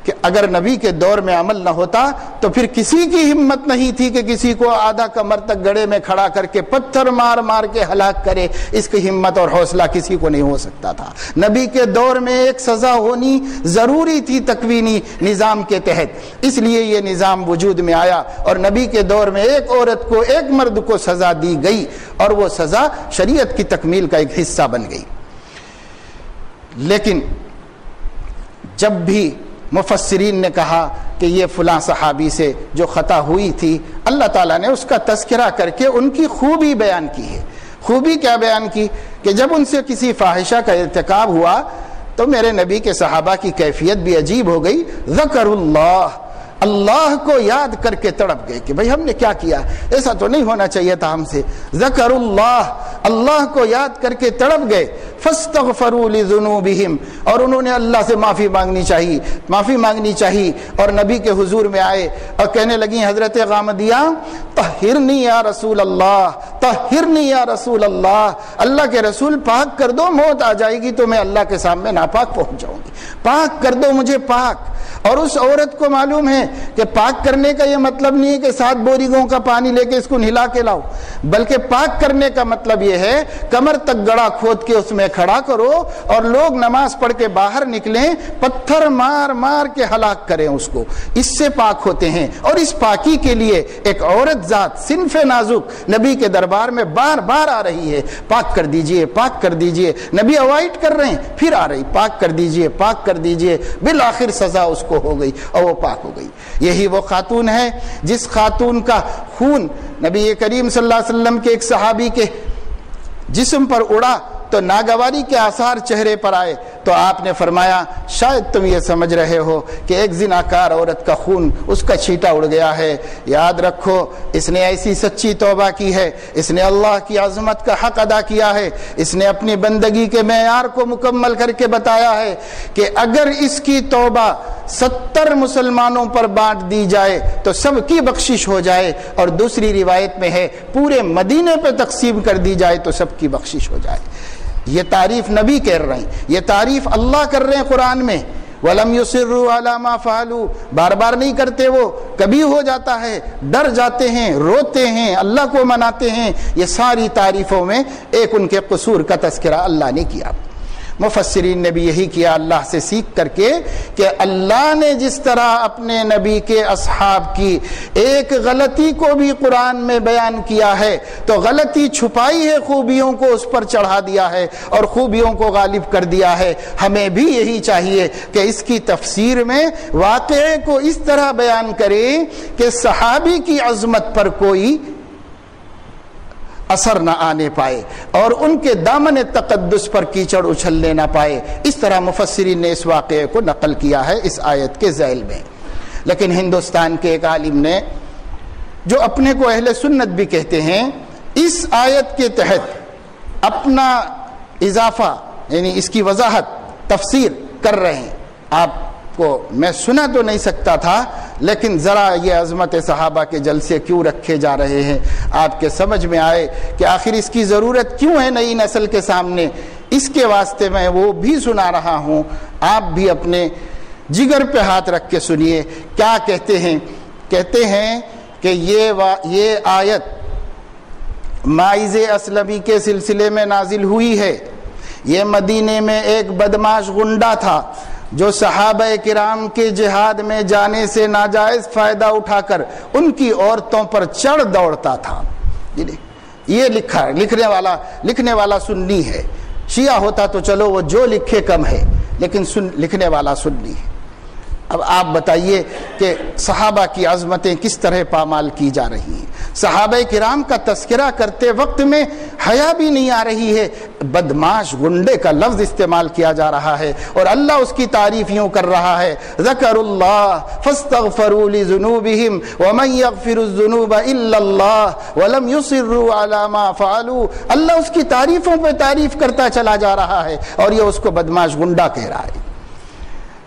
کہ اگر نبی کے دور میں عمل نہ ہوتا تو پھر کسی کی ہمت نہیں تھی کہ کسی کو آدھا کمر تک گڑھے میں کھڑا کر کے پتھر مار مار کے ہلاک کرے، اس کی ہمت اور حوصلہ کسی کو نہیں ہو سکتا تھا۔ نبی کے دور میں ایک سزا ہونی ضروری تھی تکوینی نظام کے تحت، اس لیے یہ نظام وجود میں آیا، اور نبی کے دور میں ایک عورت کو، ایک مرد کو سزا دی گئی، اور وہ سزا شریعت کی تکمیل کا ایک حصہ بن گئی۔ لیکن جب بھی مفسرین نے کہا کہ یہ فلاں صحابی سے جو خطا ہوئی تھی، اللہ تعالیٰ نے اس کا تذکرہ کر کے ان کی خوبی بیان کی ہے۔ خوبی کیا بیان کی کہ جب ان سے کسی فاحشہ کا ارتکاب ہوا تو میرے نبی کے صحابہ کی کیفیت بھی عجیب ہو گئی، ذکر اللہ کو یاد کر کے تڑپ گئے کہ بھئی ہم نے کیا کیا، ایسا تو نہیں ہونا چاہیے تھا ہم سے۔ ذکر اللہ کو یاد کر کے تڑپ گئے، فاستغفروا لذنوبہم، اور انہوں نے اللہ سے معافی مانگنی چاہی، اور نبی کے حضور میں آئے اور کہنے لگی حضرت غامدیہ طہرنی یا رسول اللہ، طہرنی یا رسول اللہ، اللہ کے رسول پاک کر دو، موت آ جائے گی تو میں اللہ کے سامنے ناپاک پہنچ جاؤں گی، پاک کر دو مجھے پاک۔ اور اس عورت کو معلوم ہے کہ پاک کرنے کا یہ مطلب نہیں ہے کہ 7 بوریگوں کا پانی لے کے اس کو نہلا کے لاؤ، بلکہ پاک کرنے کا مطلب یہ ہے کمر تک گڑھا کھود کے اس میں کھڑا کرو، اور لوگ نماز پڑھ کے باہر نکلیں پتھر مار مار کے ہلاک کریں اس کو، اس سے پاک ہوتے ہیں۔ اور اس پاکی کے لیے ایک عورت ذات صنف نازک نبی کے دربار میں بار بار آ رہی ہے، پاک کر دیجئے، پاک کر دیجئے، نبی اوائڈ کر رہے ہیں، پھر آ رہی، پاک کر دیجئے، پاک کر دیجئے، بالآخر سزا اس کو ہو گئی اور وہ پاک ہو گئی۔ یہی وہ خاتون ہے جس خاتون کا خون نبی کریم صلی اللہ علیہ وسلم کے ایک صحابی کے جسم پر اڑا تو ناگواری کے آثار چہرے پر آئے، تو آپ نے فرمایا شاید تم یہ سمجھ رہے ہو کہ ایک زناکار عورت کا خون اس کا چھینٹا اڑ گیا ہے، یاد رکھو اس نے ایسی سچی توبہ کی ہے، اس نے اللہ کی عظمت کا حق ادا کیا ہے، اس نے اپنی بندگی کے معیار کو مکمل کر کے بتایا ہے کہ اگر اس کی توبہ 70 مسلمانوں پر بانٹ دی جائے تو سب کی بخشش ہو جائے، اور دوسری روایت میں ہے پورے مدینے پہ تقسیم کر دی جائے تو سب کی بخشش ہو جائے۔ یہ تعریف نبی کر رہے ہیں، یہ تعریف اللہ کر رہے ہیں قرآن میں، وَلَمْ يُصِرُّوا عَلَى مَا فَعَلُوا، بار بار نہیں کرتے، وہ کبھی ہو جاتا ہے، ڈر جاتے ہیں، روتے ہیں، اللہ کو مناتے ہیں۔ یہ ساری تعریفوں میں ایک ان کے قصور کا تذکرہ اللہ نے کیا۔ مفسرین نے بھی یہی کیا اللہ سے سیکھ کر کے کہ اللہ نے جس طرح اپنے نبی کے اصحاب کی ایک غلطی کو بھی قرآن میں بیان کیا ہے تو غلطی چھپائی ہے، خوبیوں کو اس پر چڑھا دیا ہے اور خوبیوں کو غالب کر دیا ہے۔ ہمیں بھی یہی چاہیے کہ اس کی تفسیر میں واقعے کو اس طرح بیان کریں کہ صحابی کی عظمت پر کوئی اثر نہ آنے پائے اور ان کے دامن تقدس پر کیچڑ اچھلنے نہ پائے۔ اس طرح مفسرین نے اس واقعے کو نقل کیا ہے اس آیت کے ذیل میں۔ لیکن ہندوستان کے ایک عالم نے جو اپنے کو اہل سنت بھی کہتے ہیں، اس آیت کے تحت اپنا اضافہ یعنی اس کی وضاحت تفسیر کر رہے ہیں۔ آپ کو میں سنا تو نہیں سکتا تھا، لیکن ذرا یہ عظمت صحابہ کے جلسے کیوں رکھے جا رہے ہیں آپ کے سمجھ میں آئے کہ آخر اس کی ضرورت کیوں ہے نئی نسل کے سامنے، اس کے واسطے میں وہ بھی سنا رہا ہوں، آپ بھی اپنے جگر پہ ہاتھ رکھ کے سنیے کیا کہتے ہیں۔ کہتے ہیں کہ یہ آیت ماعز اسلمی کے سلسلے میں نازل ہوئی ہے۔ یہ مدینے میں ایک بدماش گنڈا تھا جو صحابہ کرام کے جہاد میں جانے سے ناجائز فائدہ اٹھا کر ان کی عورتوں پر چڑھ دوڑتا تھا۔ یہ لکھنے والا سنی ہے، شیعہ ہوتا تو چلو وہ جو لکھے کم ہے، لیکن لکھنے والا سنی ہے۔ اب آپ بتائیے کہ صحابہ کی عظمتیں کس طرح پامال کی جا رہی ہیں. صحابہ کرام کا تذکرہ کرتے وقت میں حیا بھی نہیں آ رہی ہے, بدماش گنڈے کا لفظ استعمال کیا جا رہا ہے, اور اللہ اس کی تعریف یوں کر رہا ہے, ذکر اللہ فاستغفروا لذنوبہم ومن یغفر الذنوب الا اللہ ولم یصروا علی ما فعلوا. اللہ اس کی تعریفوں پہ تعریف کرتا چلا جا رہا ہے اور یہ اس کو بدماش گنڈا کہہ رہا ہے.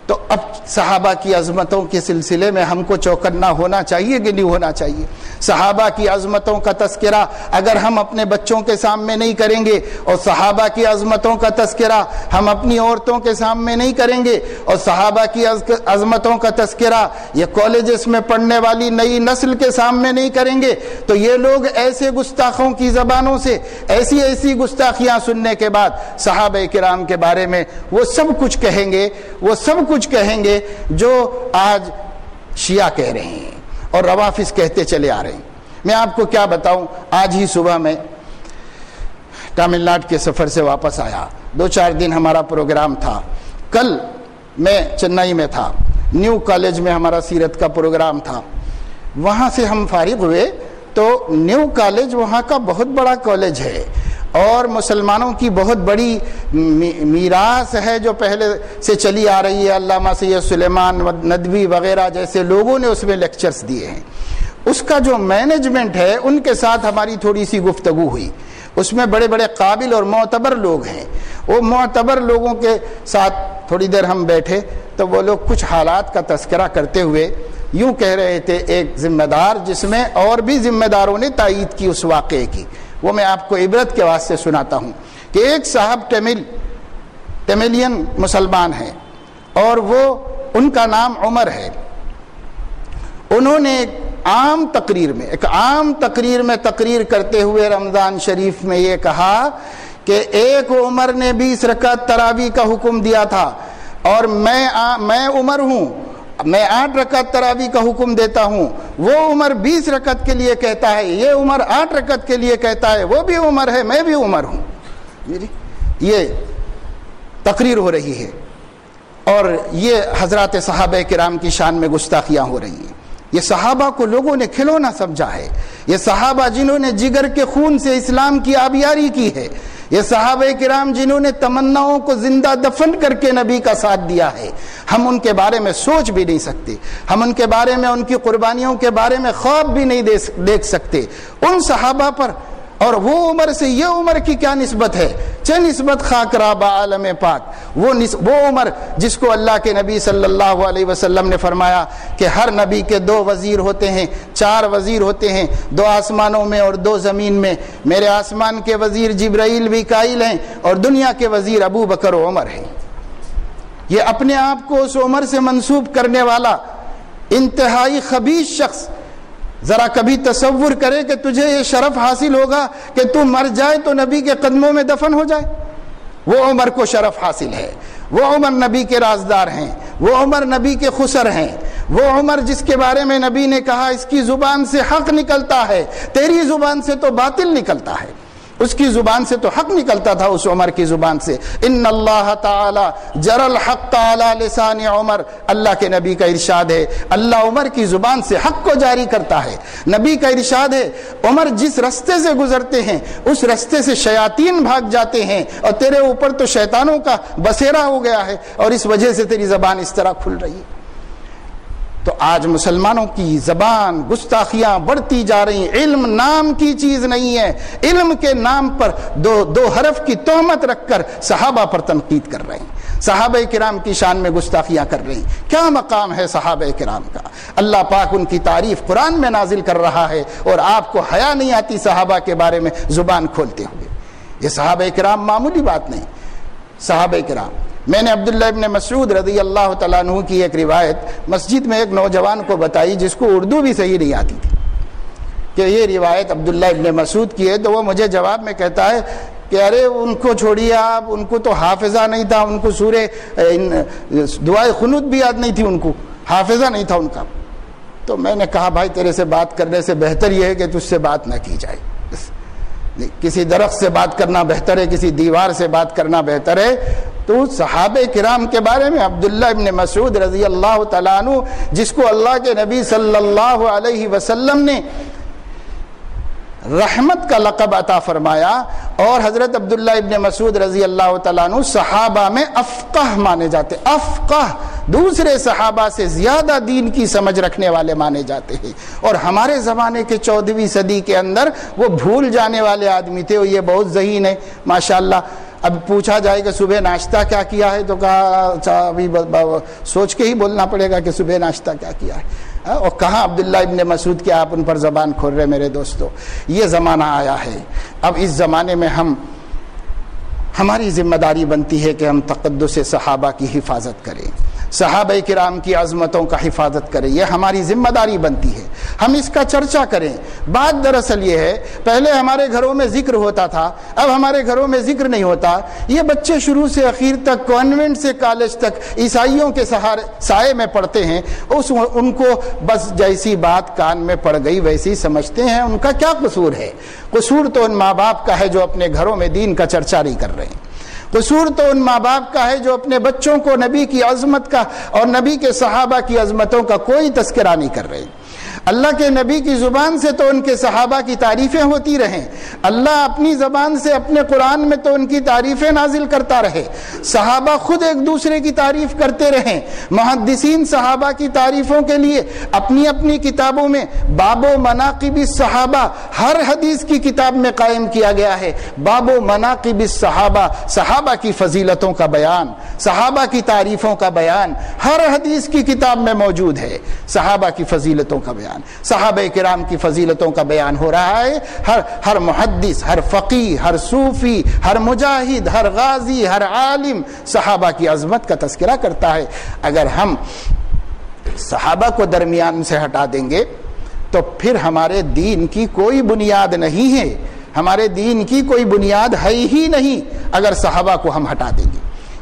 تو اب صحابہ کی عظمتوں کے سلسلے میں ہم کو چوکنا ہونا چاہیے کہ نہیں ہونا چاہیے؟ صحابہ کی عظمتوں کا تذکرہ اگر ہم اپنے بچوں کے سامنے نہیں کریں گے, اور صحابہ کی عظمتوں کا تذکرہ ہم اپنی عورتوں کے سامنے نہیں کریں گے, اور صحابہ کی عظمتوں کا تذکرہ یہ کالجز میں پڑھنے والی نئی نسل کے سامنے نہیں کریں گے, تو یہ لوگ ایسے گستاخوں کی زبانوں سے ایسی گستاخیاں سننے کے بعد صحابہ کرام کے بارے میں وہ سب کچھ کہیں گے, وہ سب کچھ کہیں گے جو آج شیعہ کہہ رہے ہیں اور روافظ کہتے چلے آ رہے ہیں. میں آپ کو کیا بتاؤں, آج ہی صبح میں تامل ناڈو کے سفر سے واپس آیا, 2-4 دن ہمارا پروگرام تھا. کل میں چنئی میں تھا, نیو کالج میں ہمارا سیرت کا پروگرام تھا. وہاں سے ہم فارغ ہوئے تو نیو کالج وہاں کا بہت بڑا کالج ہے اور مسلمانوں کی بہت بڑی میراث ہے جو پہلے سے چلی آ رہی ہے. علامہ سید سلیمان ندوی وغیرہ جیسے لوگوں نے اس میں لیکچرز دیے ہیں. اس کا جو مینجمنٹ ہے ان کے ساتھ ہماری تھوڑی سی گفتگو ہوئی. اس میں بڑے بڑے قابل اور معتبر لوگ ہیں. وہ معتبر لوگوں کے ساتھ تھوڑی دیر ہم بیٹھے تو وہ لوگ کچھ حالات کا تذکرہ کرتے ہوئے یوں کہہ رہے تھے, ایک ذمہ دار جس میں اور بھی ذمہ داروں نے تائید کی اس واقعے کی, وہ میں آپ کو عبرت کے واسطے سناتا ہوں کہ ایک صاحب ٹیملین مسلمان ہیں اور وہ ان کا نام عمر ہے. انہوں نے ایک عام تقریر میں تقریر کرتے ہوئے رمضان شریف میں یہ کہا کہ ایک عمر نے 20 رکعت تراویح کا حکم دیا تھا اور میں عمر ہوں, میں 8 رکعت تراویح کا حکم دیتا ہوں. وہ عمر 20 رکعت کے لیے کہتا ہے, یہ عمر 8 رکعت کے لیے کہتا ہے. وہ بھی عمر ہے, میں بھی عمر ہوں. یہ تقریر ہو رہی ہے اور یہ حضرات صحابہ کرام کی شان میں گستاخیاں ہو رہی ہیں. یہ صحابہ کو لوگوں نے کھلونا سمجھا ہے. یہ صحابہ جنہوں نے جگر کے خون سے اسلام کی آبیاری کی ہے. یہ صحابہ کرام جنہوں نے تمناؤں کو زندہ دفن کر کے نبی کا ساتھ دیا ہے. ہم ان کے بارے میں سوچ بھی نہیں سکتے, ہم ان کے بارے میں, ان کی قربانیوں کے بارے میں خواب بھی نہیں دیکھ سکتے. ان صحابہ پر اور وہ عمر سے یہ عمر کی کیا نسبت ہے؟ نسبت خاک رابع عالم پاک. وہ عمر جس کو اللہ کے نبی صلی اللہ علیہ وسلم نے فرمایا کہ ہر نبی کے 2 وزیر ہوتے ہیں, 4 وزیر ہوتے ہیں, 2 آسمانوں میں اور 2 زمین میں. میرے آسمان کے وزیر جبرائیل میکائیل ہیں اور دنیا کے وزیر ابو بکر و عمر ہیں. یہ اپنے آپ کو اس عمر سے منسوب کرنے والا انتہائی خبیث شخص ذرا کبھی تصور کرے کہ تجھے یہ شرف حاصل ہوگا کہ تو مر جائے تو نبی کے قدموں میں دفن ہو جائے. وہ عمر کو شرف حاصل ہے. وہ عمر نبی کے رازدار ہیں, وہ عمر نبی کے خسر ہیں, وہ عمر جس کے بارے میں نبی نے کہا اس کی زبان سے حق نکلتا ہے, تیری زبان سے تو باطل نکلتا ہے. اس کی زبان سے تو حق نکلتا تھا, اس عمر کی زبان سے. ان اللہ تعالی جر الحق علی لسان عمر. اللہ کے نبی کا ارشاد ہے اللہ عمر کی زبان سے حق کو جاری کرتا ہے. نبی کا ارشاد ہے عمر جس رستے سے گزرتے ہیں اس رستے سے شیاطین بھاگ جاتے ہیں اور تیرے اوپر تو شیطانوں کا بسیرا ہو گیا ہے اور اس وجہ سے تیری زبان اس طرح کھل رہی ہے. تو آج مسلمانوں کی زبان گستاخیاں بڑھتی جا رہی ہیں. علم نام کی چیز نہیں ہے. علم کے نام پر دو حرف کی تہمت رکھ کر صحابہ پر تنقید کر رہے ہیں, صحابہ کرام کی شان میں گستاخیاں کر رہے ہیں. کیا مقام ہے صحابہ کرام کا؟ اللہ پاک ان کی تعریف قرآن میں نازل کر رہا ہے اور آپ کو حیا نہیں آتی صحابہ کے بارے میں زبان کھولتے ہوئے. یہ صحابہ کرام معمولی بات نہیں. صحابہ کرام, میں نے عبداللہ ابن مسعود رضی اللہ تعالیٰ عنہ کی ایک روایت مسجد میں ایک نوجوان کو بتائی جس کو اردو بھی صحیح نہیں آتی تھی کہ یہ روایت عبداللہ ابن مسعود کی ہے. تو وہ مجھے جواب میں کہتا ہے کہ ارے ان کو چھوڑیے آپ, ان کو تو حافظہ نہیں تھا, ان کو سورہ دعائے خنوت بھی یاد نہیں تھی, ان کو حافظہ نہیں تھا ان کا. تو میں نے کہا بھائی تیرے سے بات کرنے سے بہتر یہ ہے کہ تجھ سے بات نہ کی جائے. کسی درخت سے بات کرنا بہتر ہے, کسی دیوار سے بات کرنا بہتر ہے. تو صحابہ کرام کے بارے میں عبداللہ ابن مسعود رضی اللہ تعالیٰ عنہ، جس کو اللہ کے نبی صلی اللہ علیہ وسلم نے رحمت کا لقب عطا فرمایا، اور حضرت عبداللہ ابن مسعود رضی اللہ تعالیٰ عنہ صحابہ میں افقہ مانے جاتے، افقہ، دوسرے صحابہ سے زیادہ دین کی سمجھ رکھنے والے مانے جاتے ہیں، اور ہمارے زمانے کے 14ویں صدی کے اندر وہ بھول جانے والے آدمی تھے، اور یہ بہت ذہین ہے ماشاءاللہ۔ اب پوچھا جائے کہ صبح ناشتہ کیا کیا ہے، تو کہا ابھی سوچ کے ہی بولنا پڑے گا کہ صبح ناشتہ کیا کیا ہے، اور کہاں عبداللہ ابن مسعود کے آپ ان پر زبان کھول رہے میرے دوستو۔ یہ زمانہ آیا ہے، اب اس زمانے میں ہماری ذمہ داری بنتی ہے کہ ہم تقدس صحابہ کی حفاظت کریں، صحابہ کرام کی عظمتوں کا حفاظت کریں، یہ ہماری ذمہ داری بنتی ہے، ہم اس کا چرچا کریں۔ بات دراصل یہ ہے، پہلے ہمارے گھروں میں ذکر ہوتا تھا، اب ہمارے گھروں میں ذکر نہیں ہوتا۔ یہ بچے شروع سے اخیر تک، کانوینٹ سے کالج تک عیسائیوں کے سائے میں پڑھتے ہیں، ان کو بس جیسی بات کان میں پڑ گئی ویسی سمجھتے ہیں۔ ان کا کیا قصور ہے؟ قصور تو ان ماں باپ کا ہے جو اپنے گھروں میں دین کا چرچا نہیں کر رہے ہیں، قصور تو ان ماں باپ کا ہے جو اپنے بچوں کو نبی کی عظمت کا اور نبی کے صحابہ کی عظمتوں کا کوئی تذکرہ نہیں کر رہے۔ اللہ کے نبی کی زبان سے تو ان کے صحابہ کی تعریفیں ہوتی رہیں، اللہ اپنی زبان سے اپنے قرآن میں تو ان کی تعریفیں نازل کرتا رہے، صحابہ خود ایک دوسرے کی تعریف کرتے رہیں، محدثین صحابہ کی تعریفوں کے لیے اپنی اپنی کتابوں میں باب و مناقب الصحابہ ہر حدیث کی کتاب میں قائم کیا گیا ہے، باب و مناقب الصحابہ، صحابہ کی فضیلتوں کا بیان، صحابہ کی تعریفوں کا بیان ہر حدیث کی کتاب میں موجود ہے، صحابہ کی فضیلتوں کا بیان، صحابہ کرام کی فضیلتوں کا بیان ہو رہا ہے۔ ہر محدث، ہر فقیہ، ہر صوفی، ہر مجاہد، ہر غازی، ہر عالم صحابہ کی عظمت کا تذکرہ کرتا ہے۔ اگر ہم صحابہ کو درمیان سے ہٹا دیں گے تو پھر ہمارے دین کی کوئی بنیاد نہیں ہے، ہمارے دین کی کوئی بنیاد ہے ہی نہیں اگر صحابہ کو ہم ہٹا دیں گے۔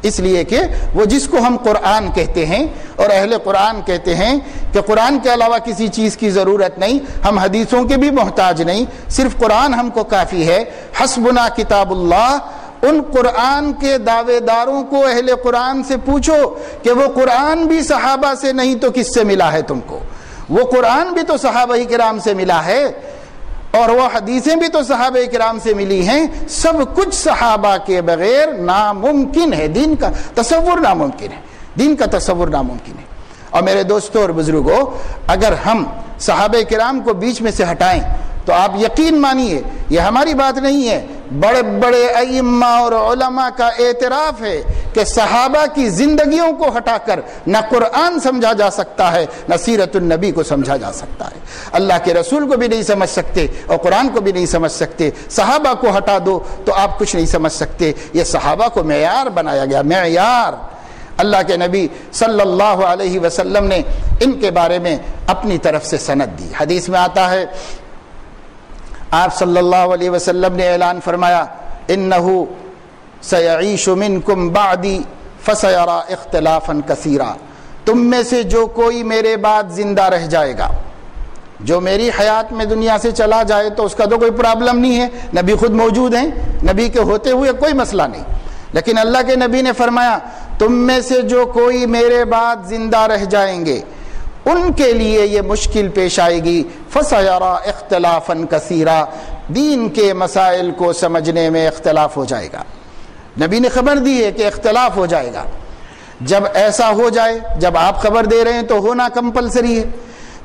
اس لیے کہ وہ جس کو ہم قرآن کہتے ہیں اور اہل قرآن کہتے ہیں کہ قرآن کے علاوہ کسی چیز کی ضرورت نہیں، ہم حدیثوں کے بھی محتاج نہیں، صرف قرآن ہم کو کافی ہے، حسبنا کتاب اللہ۔ ان قرآن کے دعوے داروں کو اہل قرآن سے پوچھو کہ وہ قرآن بھی صحابہ سے نہیں تو کس سے ملا ہے تم کو؟ وہ قرآن بھی تو صحابہ کرام سے ملا ہے، اور وہ حدیثیں بھی تو صحابہ کرام سے ملی ہیں، سب کچھ صحابہ کے بغیر ناممکن ہے، دین کا تصور ناممکن ہے، دین کا تصور ناممکن ہے۔ اور میرے دوستوں اور بزرگوں، اگر ہم صحابہ کرام کو بیچ میں سے ہٹائیں تو آپ یقین مانیے، یہ ہماری بات نہیں ہے، بڑے بڑے ائمہ اور علماء کا اعتراف ہے کہ صحابہ کی زندگیوں کو ہٹا کر نہ قرآن سمجھا جا سکتا ہے، نہ سیرت النبی کو سمجھا جا سکتا ہے، اللہ کے رسول کو بھی نہیں سمجھ سکتے اور قرآن کو بھی نہیں سمجھ سکتے۔ صحابہ کو ہٹا دو تو آپ کچھ نہیں سمجھ سکتے۔ یہ صحابہ کو معیار بنایا گیا، معیار۔ اللہ کے نبی صلی اللہ علیہ وسلم نے ان کے بارے میں اپنی طرف سے سند دی۔ حدیث میں آتا ہے، آپ صلی اللہ علیہ وسلم نے اعلان فرمایا، انہو سیعیش منکم بعدی فسیرا اختلافا کثیرا، تم میں سے جو کوئی میرے بعد زندہ رہ جائے گا، جو میری حیات میں دنیا سے چلا جائے تو اس کا تو کوئی پرابلم نہیں ہے، نبی خود موجود ہیں، نبی کے ہوتے ہوئے کوئی مسئلہ نہیں، لیکن اللہ کے نبی نے فرمایا تم میں سے جو کوئی میرے بعد زندہ رہ جائیں گے ان کے لیے یہ مشکل پیش آئے گی، فَسَيَرَا اخْتِلَافًا كَثِيرًا، دین کے مسائل کو سمجھنے میں اختلاف ہو جائے گا۔ نبی نے خبر دی ہے کہ اختلاف ہو جائے گا۔ جب ایسا ہو جائے، جب آپ خبر دے رہے ہیں تو ہونا کمپلسری ہے،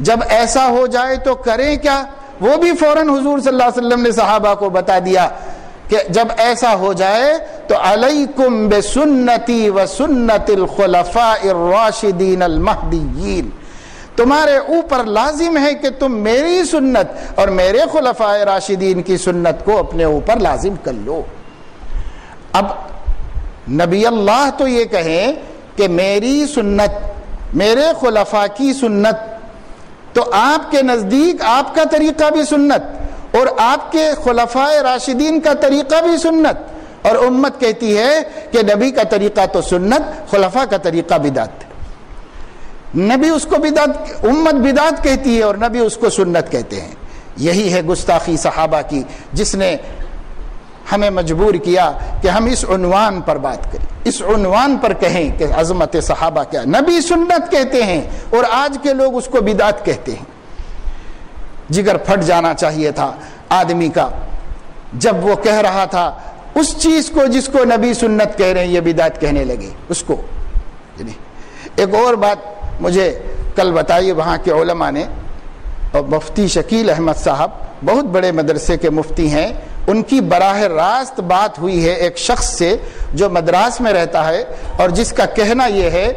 جب ایسا ہو جائے تو کریں کیا؟ وہ بھی فوراً حضور صلی اللہ علیہ وسلم نے صحابہ کو بتا دیا کہ جب ایسا ہو جائے تو علیکم بسنتی وسنت الخلفاء الراشدین المہدیین، تمہارے اوپر لازم ہے کہ تم میری سنت اور میرے خلفاء راشدین کی سنت کو اپنے اوپر لازم کر لو۔ اب نبی اللہ تو یہ کہیں کہ میری سنت، میرے خلفاء کی سنت، تو آپ کے نزدیک آپ کا طریقہ بھی سنت اور آپ کے خلفاء راشدین کا طریقہ بھی سنت، اور امت کہتی ہے کہ نبی کا طریقہ تو سنت، خلفاء کا طریقہ بدعت۔ نبی اس کو بدعت، امت بدعت کہتی ہے اور نبی اس کو سنت کہتے ہیں۔ یہی ہے گستاخی صحابہ کی، جس نے ہمیں مجبور کیا کہ ہم اس عنوان پر بات کریں، اس عنوان پر کہیں کہ عظمت صحابہ کیا، نبی سنت کہتے ہیں اور آج کے لوگ اس کو بدعت کہتے ہیں۔ جگر پھٹ جانا چاہیے تھا آدمی کا جب وہ کہہ رہا تھا اس چیز کو جس کو نبی سنت کہہ رہے ہیں، یہ بدعت کہنے لگے اس کو۔ ایک اور بات مجھے کل بتائی وہاں کے علماء نے، اور مفتی شکیل احمد صاحب بہت بڑے مدرسے کے مفتی ہیں، ان کی براہ راست بات ہوئی ہے ایک شخص سے جو مدراس میں رہتا ہے اور جس کا کہنا یہ ہے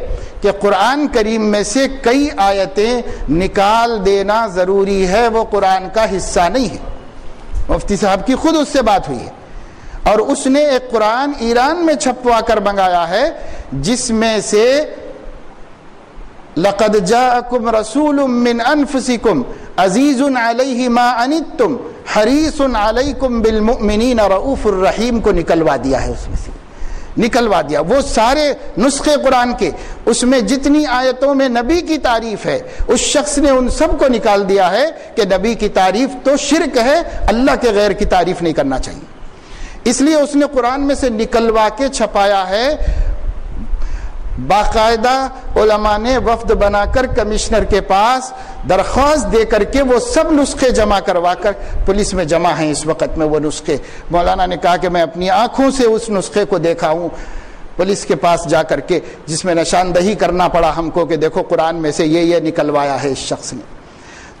کہ قرآن کریم میں سے کئی آیتیں نکال دینا ضروری ہے، وہ قرآن کا حصہ نہیں ہے۔ مفتی صاحب کی خود اس سے بات ہوئی ہے، اور اس نے ایک قرآن ایران میں چھپوا کر منگایا ہے جس میں سے لَقَدْ جَاءَكُمْ رَسُولٌ مِّنْ أَنفُسِكُمْ عَزِيزٌ عَلَيْهِ مَا عَنِتُّمْ حَرِيصٌ عَلَيْكُمْ بِالْمُؤْمِنِينَ رَؤُوفٌ الرَّحِيمٌ کو نکلوا دیا ہے، اس میں سے نکلوا دیا۔ وہ سارے نسخے قرآن کے اس میں جتنی آیتوں میں نبی کی تعریف ہے اس شخص نے ان سب کو نکال دیا ہے کہ نبی کی تعریف تو شرک ہے، اللہ کے غیر کی تعریف نہیں کرنا چاہیے۔ اس لیے اس نے قرآن میں سے نکلوا کے چھپایا ہے۔ باقاعدہ علماء نے وفد بنا کر کمشنر کے پاس درخواست دے کر کے وہ سب نسخے جمع کروا کر، پولیس میں جمع ہیں اس وقت میں وہ نسخے، مولانا نے کہا کہ میں اپنی آنکھوں سے اس نسخے کو دیکھا ہوں پولیس کے پاس جا کر کے، جس میں نشاندہی کرنا پڑا ہم کو کہ دیکھو قرآن میں سے یہ نکلوایا ہے اس شخص نے۔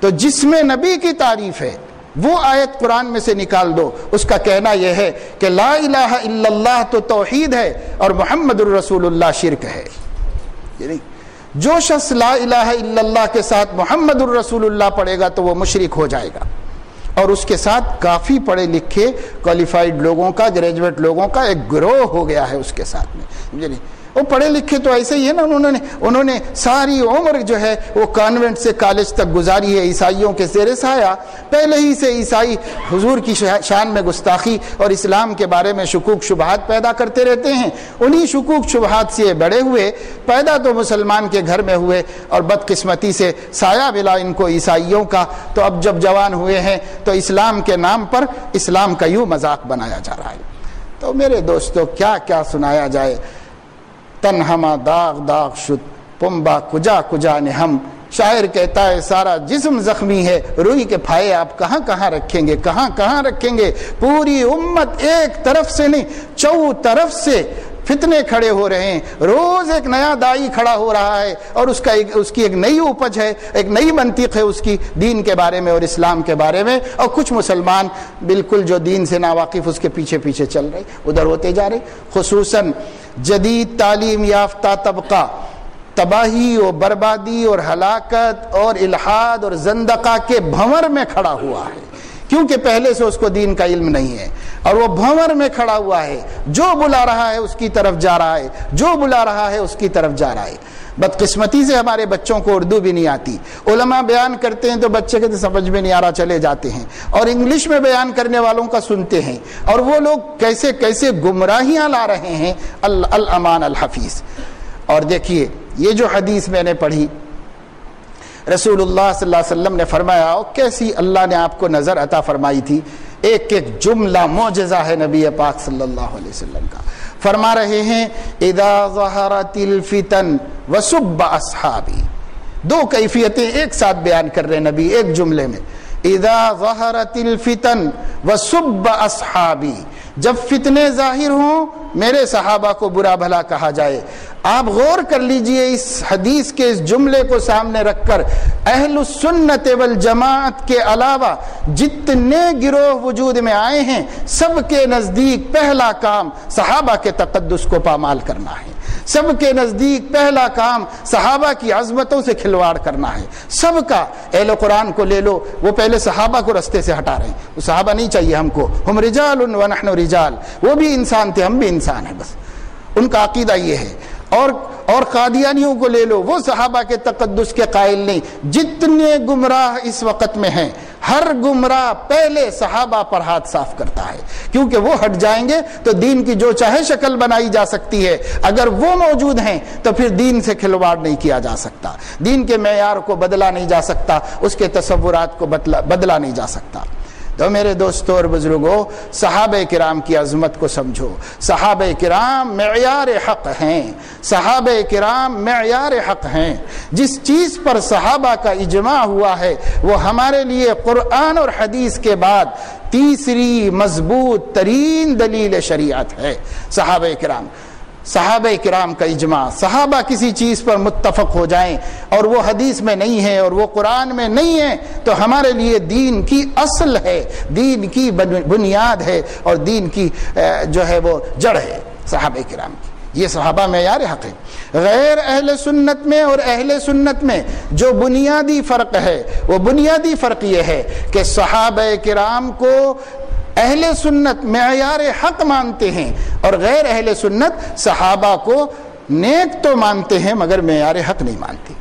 تو جس میں نبی کی تعریف ہے وہ آیت قرآن میں سے نکال دو۔ اس کا کہنا یہ ہے کہ لا الہ الا اللہ تو توحید ہے اور محمد الرسول اللہ شرک ہے۔ یعنی جو شخص لا الہ الا اللہ کے ساتھ محمد الرسول اللہ پڑھے گا تو وہ مشرک ہو جائے گا، اور اس کے ساتھ کافی پڑھے لکھے کوالیفائڈ لوگوں کا، گریجویٹ لوگوں کا ایک گروہ ہو گیا ہے اس کے ساتھ میں۔ وہ پڑھے لکھے تو ایسے ہی ہے نا، انہوں نے ساری عمر جو ہے وہ کانوینٹ سے کالج تک گزاری ہے عیسائیوں کے زیر سایہ، پہلے ہی سے عیسائی حضور کی شان میں گستاخی اور اسلام کے بارے میں شکوک شبہات پیدا کرتے رہتے ہیں۔ انہی شکوک شبہات سے بڑے ہوئے، پیدا تو مسلمان کے گھر میں ہوئے اور بدقسمتی سے سایہ ملا ان کو عیسائیوں کا، تو اب جب جوان ہوئے ہیں تو اسلام کے نام پر اسلام کا یوں مذاق بنایا جا رہا ہے۔ تو میرے دوستو کیا کیا سنایا جائے۔ تن ہما داغ داغ شد پمبا کجا کجا نے ہم، شاعر کہتا ہے سارا جسم زخمی ہے، روئی کے پھائے آپ کہاں کہاں رکھیں گے، کہاں کہاں رکھیں گے۔ پوری امت ایک طرف سے نہیں چو طرف سے فتنے کھڑے ہو رہے ہیں، روز ایک نیا دائی کھڑا ہو رہا ہے اور اس کی ایک نئی اپج ہے، ایک نئی منطق ہے اس کی دین کے بارے میں اور اسلام کے بارے میں، اور کچھ مسلمان بالکل جو دین سے ناواقف اس کے پیچھے پیچھے چل رہے، ادھر ہوتے جا رہے۔ خصوصاً جدید تعلیم یافتہ طبقہ تباہی اور بربادی اور ہلاکت اور الحاد اور زندقہ کے بھنور میں کھڑا ہوا ہے، کیونکہ پہلے سے اس کو دین کا علم نہیں ہے، اور وہ بھنور میں کھڑا ہوا ہے، جو بلا رہا ہے اس کی طرف جا رہا ہے، جو بلا رہا ہے اس کی طرف جا رہا ہے۔ بدقسمتی سے ہمارے بچوں کو اردو بھی نہیں آتی، علماء بیان کرتے ہیں تو بچے کے سمجھ میں نہیں آ رہا چلے جاتے ہیں، اور انگلش میں بیان کرنے والوں کا سنتے ہیں، اور وہ لوگ کیسے کیسے گمراہیاں لا رہے ہیں۔ الامان الحفیظ۔ اور دیکھیے یہ جو حدیث میں نے پڑھی، رسول اللہ صلی اللہ علیہ وسلم نے فرمایا، کیسی اللہ نے آپ کو نظر عطا فرمائی تھی، ایک ایک جملہ معجزہ ہے نبی پاک صلی اللہ علیہ وسلم کا۔ فرما رہے ہیں اذا ظہرت الفتن وسب اصحابی، دو کیفیتیں ایک ساتھ بیان کر رہے نبی ایک جملے میں۔ اذا ظہرت الفتن وسب اصحابی، جب فتنے ظاہر ہوں میرے صحابہ کو برا بھلا کہا جائے۔ آپ غور کر لیجئے اس حدیث کے اس جملے کو سامنے رکھ کر، اہل السنت والجماعت کے علاوہ جتنے گروہ وجود میں آئے ہیں سب کے نزدیک پہلا کام صحابہ کے تقدس کو پامال کرنا ہے، سب کے نزدیک پہلا کام صحابہ کی عظمتوں سے کھلواڑ کرنا ہے۔ سب کا، اہل قرآن کو لے لو، وہ پہلے صحابہ کو رستے سے ہٹا رہے ہیں، وہ صحابہ نہیں چاہیے ہم کو، ہم رجال ونحن رجال، وہ بھی انسان تھے ہم بھی انسان ہیں، بس ان کا عقیدہ یہ ہے۔ اور قادیانیوں کو لے لو، وہ صحابہ کے تقدس کے قائل نہیں۔ جتنے گمراہ اس وقت میں ہیں، ہر گمراہ پہلے صحابہ پر ہاتھ صاف کرتا ہے، کیونکہ وہ ہٹ جائیں گے تو دین کی جو چاہے شکل بنائی جا سکتی ہے، اگر وہ موجود ہیں تو پھر دین سے کھلواڑ نہیں کیا جا سکتا، دین کے معیار کو بدلا نہیں جا سکتا، اس کے تصورات کو بدلا نہیں جا سکتا۔ تو میرے دوستوں اور بزرگوں، صحابہ کرام کی عظمت کو سمجھو۔ صحابہ کرام معیار حق ہیں، صحابہ کرام معیار حق ہیں۔ جس چیز پر صحابہ کا اجماع ہوا ہے وہ ہمارے لیے قرآن اور حدیث کے بعد تیسری مضبوط ترین دلیل شریعت ہے۔ صحابہ کرام کا اجماع، صحابہ کسی چیز پر متفق ہو جائیں اور وہ حدیث میں نہیں ہے اور وہ قرآن میں نہیں ہے تو ہمارے لیے دین کی اصل ہے، دین کی بنیاد ہے اور دین کی جو ہے وہ جڑ ہے صحابہ کرام کی۔ یہ صحابہ معیار حق ہے۔ غیر اہل سنت میں اور اہل سنت میں جو بنیادی فرق ہے وہ بنیادی فرق یہ ہے کہ صحابہ کرام کو اہل سنت معیار حق مانتے ہیں اور غیر اہل سنت صحابہ کو نیک تو مانتے ہیں مگر معیار حق نہیں مانتے۔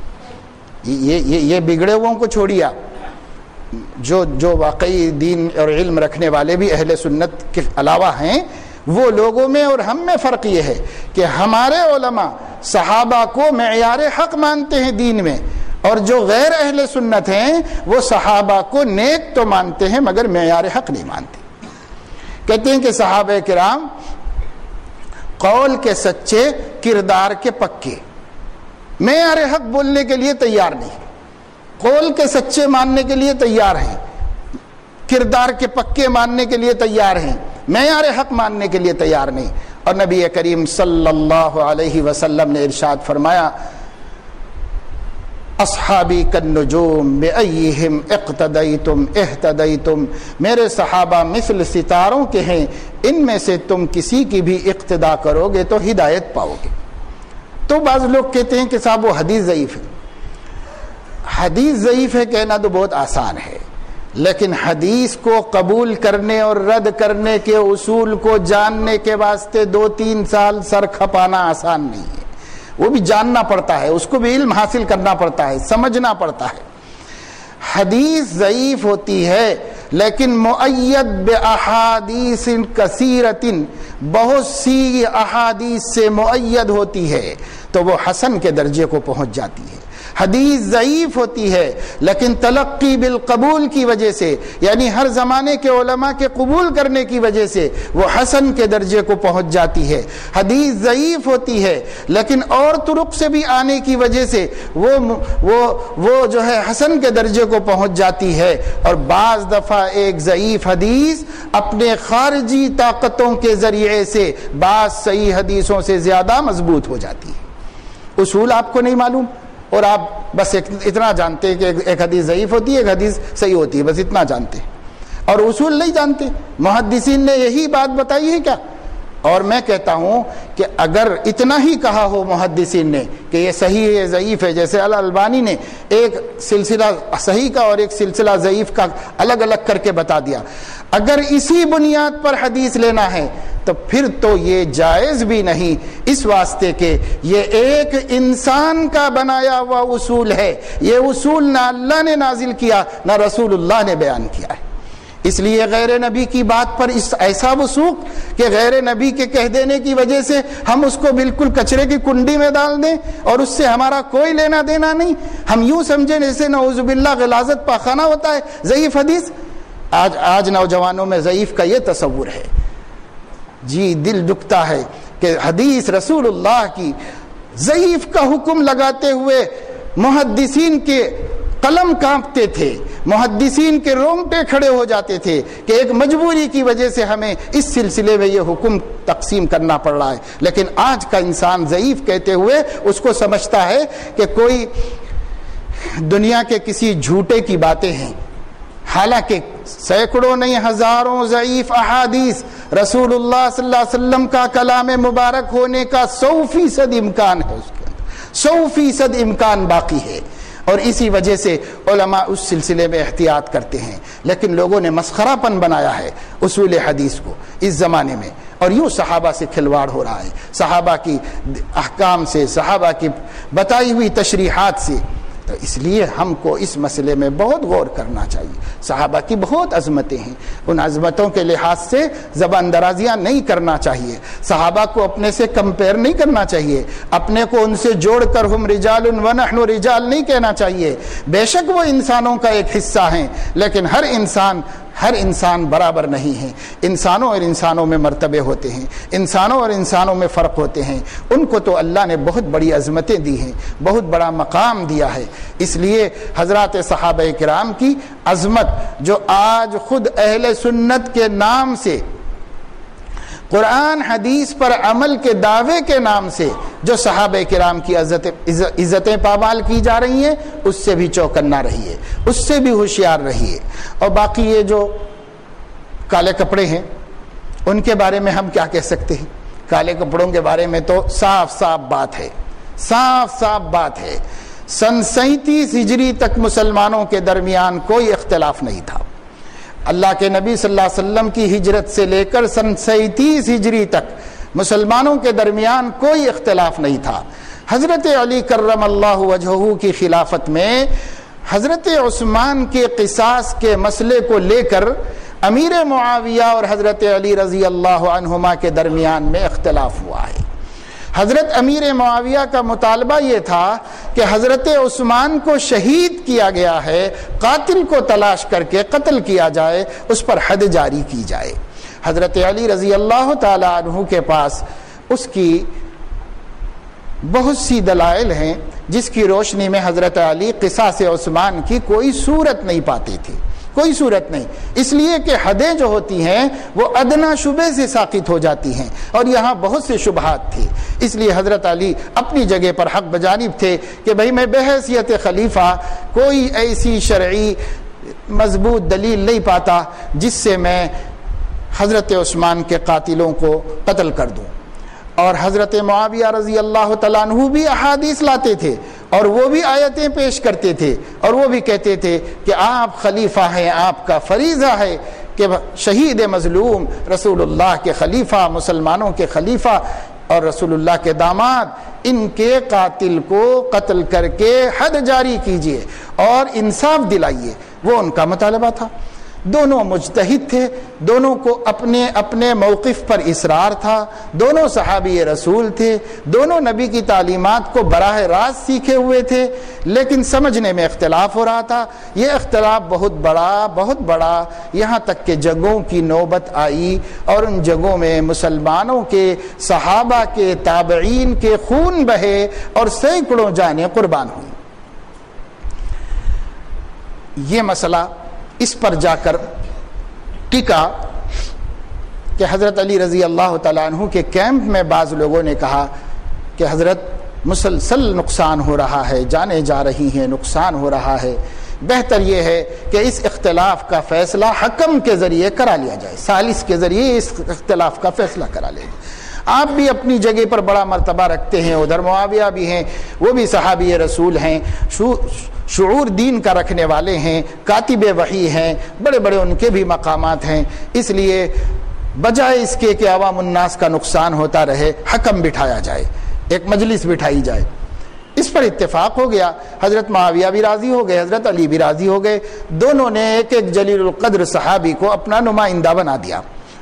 یہ بگڑے ہوئوں کو چھوڑیا، جو واقعی دین اور علم رکھنے والے بھی اہل سنت کے علاوہ ہیں، وہ لوگوں میں اور ہم میں فرق یہ ہے کہ ہمارے علماء صحابہ کو معیار حق مانتے ہیں دین میں، اور جو غیر اہل سنت ہیں وہ صحابہ کو نیک تو مانتے ہیں مگر معیار حق نہیں مانتے۔ کہتے ہیں کہ صحابہ کرام قول کے سچے، کردار کے پکے، معیار حق بولنے کے لیے تیار نہیں، قول کے سچے ماننے کے لیے تیار ہیں، کردار کے پکے ماننے کے لیے تیار ہیں، معیار حق ماننے کے لیے تیار نہیں۔ اور نبی کریم صلی اللہ علیہ وسلم نے ارشاد فرمایا، اصحابی کالنجوم بأیہم اقتدیتم اہتدیتم، میرے صحابہ مثل ستاروں کے ہیں، ان میں سے تم کسی کی بھی اقتدا کرو گے تو ہدایت پاؤ گے۔ تو بعض لوگ کہتے ہیں کہ صاحب وہ حدیث ضعیف ہے۔ حدیث ضعیف ہے کہنا تو بہت آسان ہے، لیکن حدیث کو قبول کرنے اور رد کرنے کے اصول کو جاننے کے واسطے 2-3 سال سر کھپانا آسان نہیں ہے، وہ بھی جاننا پڑتا ہے، اس کو بھی علم حاصل کرنا پڑتا ہے، سمجھنا پڑتا ہے۔ حدیث ضعیف ہوتی ہے لیکن مؤید باحادیث کثیرۃ، بہت سی احادیث سے مؤید ہوتی ہے تو وہ حسن کے درجے کو پہنچ جاتی ہے۔ حدیث ضعیف ہوتی ہے لیکن تلقی بالقبول کی وجہ سے، یعنی ہر زمانے کے علماء کے قبول کرنے کی وجہ سے وہ حسن کے درجے کو پہنچ جاتی ہے۔ حدیث ضعیف ہوتی ہے لیکن اور طرق سے بھی آنے کی وجہ سے وہ جو ہے حسن کے درجے کو پہنچ جاتی ہے، اور بعض دفعہ ایک ضعیف حدیث اپنے خارجی طاقتوں کے ذریعے سے بعض صحیح حدیثوں سے زیادہ مضبوط ہو جاتی ہے۔ اصول آپ کو نہیں معلوم اور آپ بس اتنا جانتے ہیں کہ ایک حدیث ضعیف ہوتی ہے، ایک حدیث صحیح ہوتی ہے، بس اتنا جانتے ہیں اور اصول نہیں جانتے۔ محدثین نے یہی بات بتائی ہے کیا؟ اور میں کہتا ہوں کہ اگر اتنا ہی کہا ہو محدثین نے کہ یہ صحیح ہے ضعیف ہے، جیسے البانی نے ایک سلسلہ صحیح کا اور ایک سلسلہ ضعیف کا الگ الگ کر کے بتا دیا، اگر اسی بنیاد پر حدیث لینا ہے تو پھر تو یہ جائز بھی نہیں، اس واسطے کہ یہ ایک انسان کا بنایا ہوا اصول ہے، یہ اصول نہ اللہ نے نازل کیا نہ رسول اللہ نے بیان کیا ہے۔ اس لیے غیر نبی کی بات پر ایسا وثوق کہ غیر نبی کے کہہ دینے کی وجہ سے ہم اس کو بالکل کچرے کی کنڈی میں ڈال دیں اور اس سے ہمارا کوئی لینا دینا نہیں، ہم یوں سمجھیں جیسے نعوذ باللہ غلاظت پاخانہ ہوتا ہے ضعیف حدیث۔ آج نوجوانوں میں ضعیف کا یہ تصور ہے، جی دل دکھتا ہے کہ حدیث رسول اللہ کی ضعیف کا حکم لگاتے ہوئے محدثین کے قلم کانپتے تھے، محدثین کے رونگٹے کھڑے ہو جاتے تھے کہ ایک مجبوری کی وجہ سے ہمیں اس سلسلے میں یہ حکم تقسیم کرنا پڑ رہا ہے۔ لیکن آج کا انسان ضعیف کہتے ہوئے اس کو سمجھتا ہے کہ کوئی دنیا کے کسی جھوٹے کی باتیں ہیں، حالانکہ سینکڑوں نہیں ہزاروں ضعیف احادیث رسول اللہ صلی اللہ علیہ وسلم کا کلام مبارک ہونے کا 100% امکان ہے، اس کے اندر 100% امکان باقی ہے، اور اسی وجہ سے علماء اس سلسلے میں احتیاط کرتے ہیں۔ لیکن لوگوں نے مسخرہ پن بنایا ہے اصول حدیث کو اس زمانے میں، اور یوں صحابہ سے کھلواڑ ہو رہا ہے، صحابہ کی احکام سے، صحابہ کی بتائی ہوئی تشریحات سے۔ تو اس لیے ہم کو اس مسئلے میں بہت غور کرنا چاہیے۔ صحابہ کی بہت عظمتیں ہیں، ان عظمتوں کے لحاظ سے زبان درازیاں نہیں کرنا چاہیے، صحابہ کو اپنے سے کمپیئر نہیں کرنا چاہیے، اپنے کو ان سے جوڑ کر ہم رجال ونحن رجال نہیں کہنا چاہیے۔ بے شک وہ انسانوں کا ایک حصہ ہیں، لیکن ہر انسان ہر انسان برابر نہیں ہے، انسانوں اور انسانوں میں مرتبے ہوتے ہیں، انسانوں اور انسانوں میں فرق ہوتے ہیں۔ ان کو تو اللہ نے بہت بڑی عظمتیں دی ہیں، بہت بڑا مقام دیا ہے۔ اس لیے حضرات صحابہ کرام کی عظمت جو آج خود اہل سنت کے نام سے، قرآن حدیث پر عمل کے دعوے کے نام سے جو صحابہ کرام کی عزتیں پامال کی جا رہی ہیں، اس سے بھی چوکنا رہیے، اس سے بھی ہوشیار رہیے۔ اور باقی یہ جو کالے کپڑے ہیں ان کے بارے میں ہم کیا کہہ سکتے ہیں؟ کالے کپڑوں کے بارے میں تو صاف صاف بات ہے، صاف صاف بات ہے۔ سن 37 ہجری تک مسلمانوں کے درمیان کوئی اختلاف نہیں تھا۔ اللہ کے نبی صلی اللہ علیہ وسلم کی ہجرت سے لے کر سن 37 ہجری تک مسلمانوں کے درمیان کوئی اختلاف نہیں تھا۔ حضرت علی کرم اللہ وجہہ کی خلافت میں حضرت عثمان کے قصاص کے مسئلے کو لے کر امیر معاویہ اور حضرت علی رضی اللہ عنہما کے درمیان میں اختلاف ہوا ہے۔ حضرت امیر معاویہ کا مطالبہ یہ تھا کہ حضرت عثمان کو شہید کیا گیا ہے، قاتل کو تلاش کر کے قتل کیا جائے، اس پر حد جاری کی جائے۔ حضرت علی رضی اللہ تعالی عنہ کے پاس اس کی بہت سی دلائل ہیں جس کی روشنی میں حضرت علی قصاص عثمان کی کوئی صورت نہیں پاتے تھے، کوئی صورت نہیں، اس لیے کہ حدیں جو ہوتی ہیں وہ ادنا شبہ سے ساقط ہو جاتی ہیں، اور یہاں بہت سے شبہات تھے۔ اس لیے حضرت علی اپنی جگہ پر حق بجانب تھے کہ بھئی میں بحیثیت خلیفہ کوئی ایسی شرعی مضبوط دلیل نہیں پاتا جس سے میں حضرت عثمان کے قاتلوں کو قتل کر دوں۔ اور حضرت معاویہ رضی اللہ تعالیٰ عنہ بھی احادیث لاتے تھے اور وہ بھی آیتیں پیش کرتے تھے، اور وہ بھی کہتے تھے کہ آپ خلیفہ ہیں، آپ کا فریضہ ہے کہ شہید مظلوم رسول اللہ کے خلیفہ، مسلمانوں کے خلیفہ اور رسول اللہ کے داماد، ان کے قاتل کو قتل کر کے حد جاری کیجئے اور انصاف دلائیے۔ وہ ان کا مطالبہ تھا۔ دونوں مجتہد تھے، دونوں کو اپنے اپنے موقف پر اصرار تھا، دونوں صحابی رسول تھے، دونوں نبی کی تعلیمات کو براہ راست سیکھے ہوئے تھے، لیکن سمجھنے میں اختلاف ہو رہا تھا۔ یہ اختلاف بہت بڑا یہاں تک کہ جنگوں کی نوبت آئی، اور ان جنگوں میں مسلمانوں کے، صحابہ کے، تابعین کے خون بہے اور سینکڑوں جانیں قربان ہوئیں۔ یہ مسئلہ اس پر جا کر ٹکا کہ حضرت علی رضی اللہ تعالیٰ عنہ کے کیمپ میں بعض لوگوں نے کہا کہ حضرت مسلسل نقصان ہو رہا ہے، جانیں جا رہی ہیں، نقصان ہو رہا ہے، بہتر یہ ہے کہ اس اختلاف کا فیصلہ حکم کے ذریعے کرا لیا جائے، ثالث کے ذریعے اس اختلاف کا فیصلہ کرا لیا جائے۔ آپ بھی اپنی جگہ پر بڑا مرتبہ رکھتے ہیں، ادھر معاویہ بھی ہیں، وہ بھی صحابی رسول ہیں، شعور دین کا رکھنے والے ہیں، کاتب وحی ہیں، بڑے بڑے ان کے بھی مقامات ہیں۔ اس لیے بجائے اس کے کہ عوام الناس کا نقصان ہوتا رہے، حکم بٹھایا جائے، ایک مجلس بٹھائی جائے۔ اس پر اتفاق ہو گیا، حضرت معاویہ بھی راضی ہو گئے، حضرت علی بھی راضی ہو گئے، دونوں نے ایک ایک جلیل القدر صحابی کو اپنا نمائندہ بنا دیا،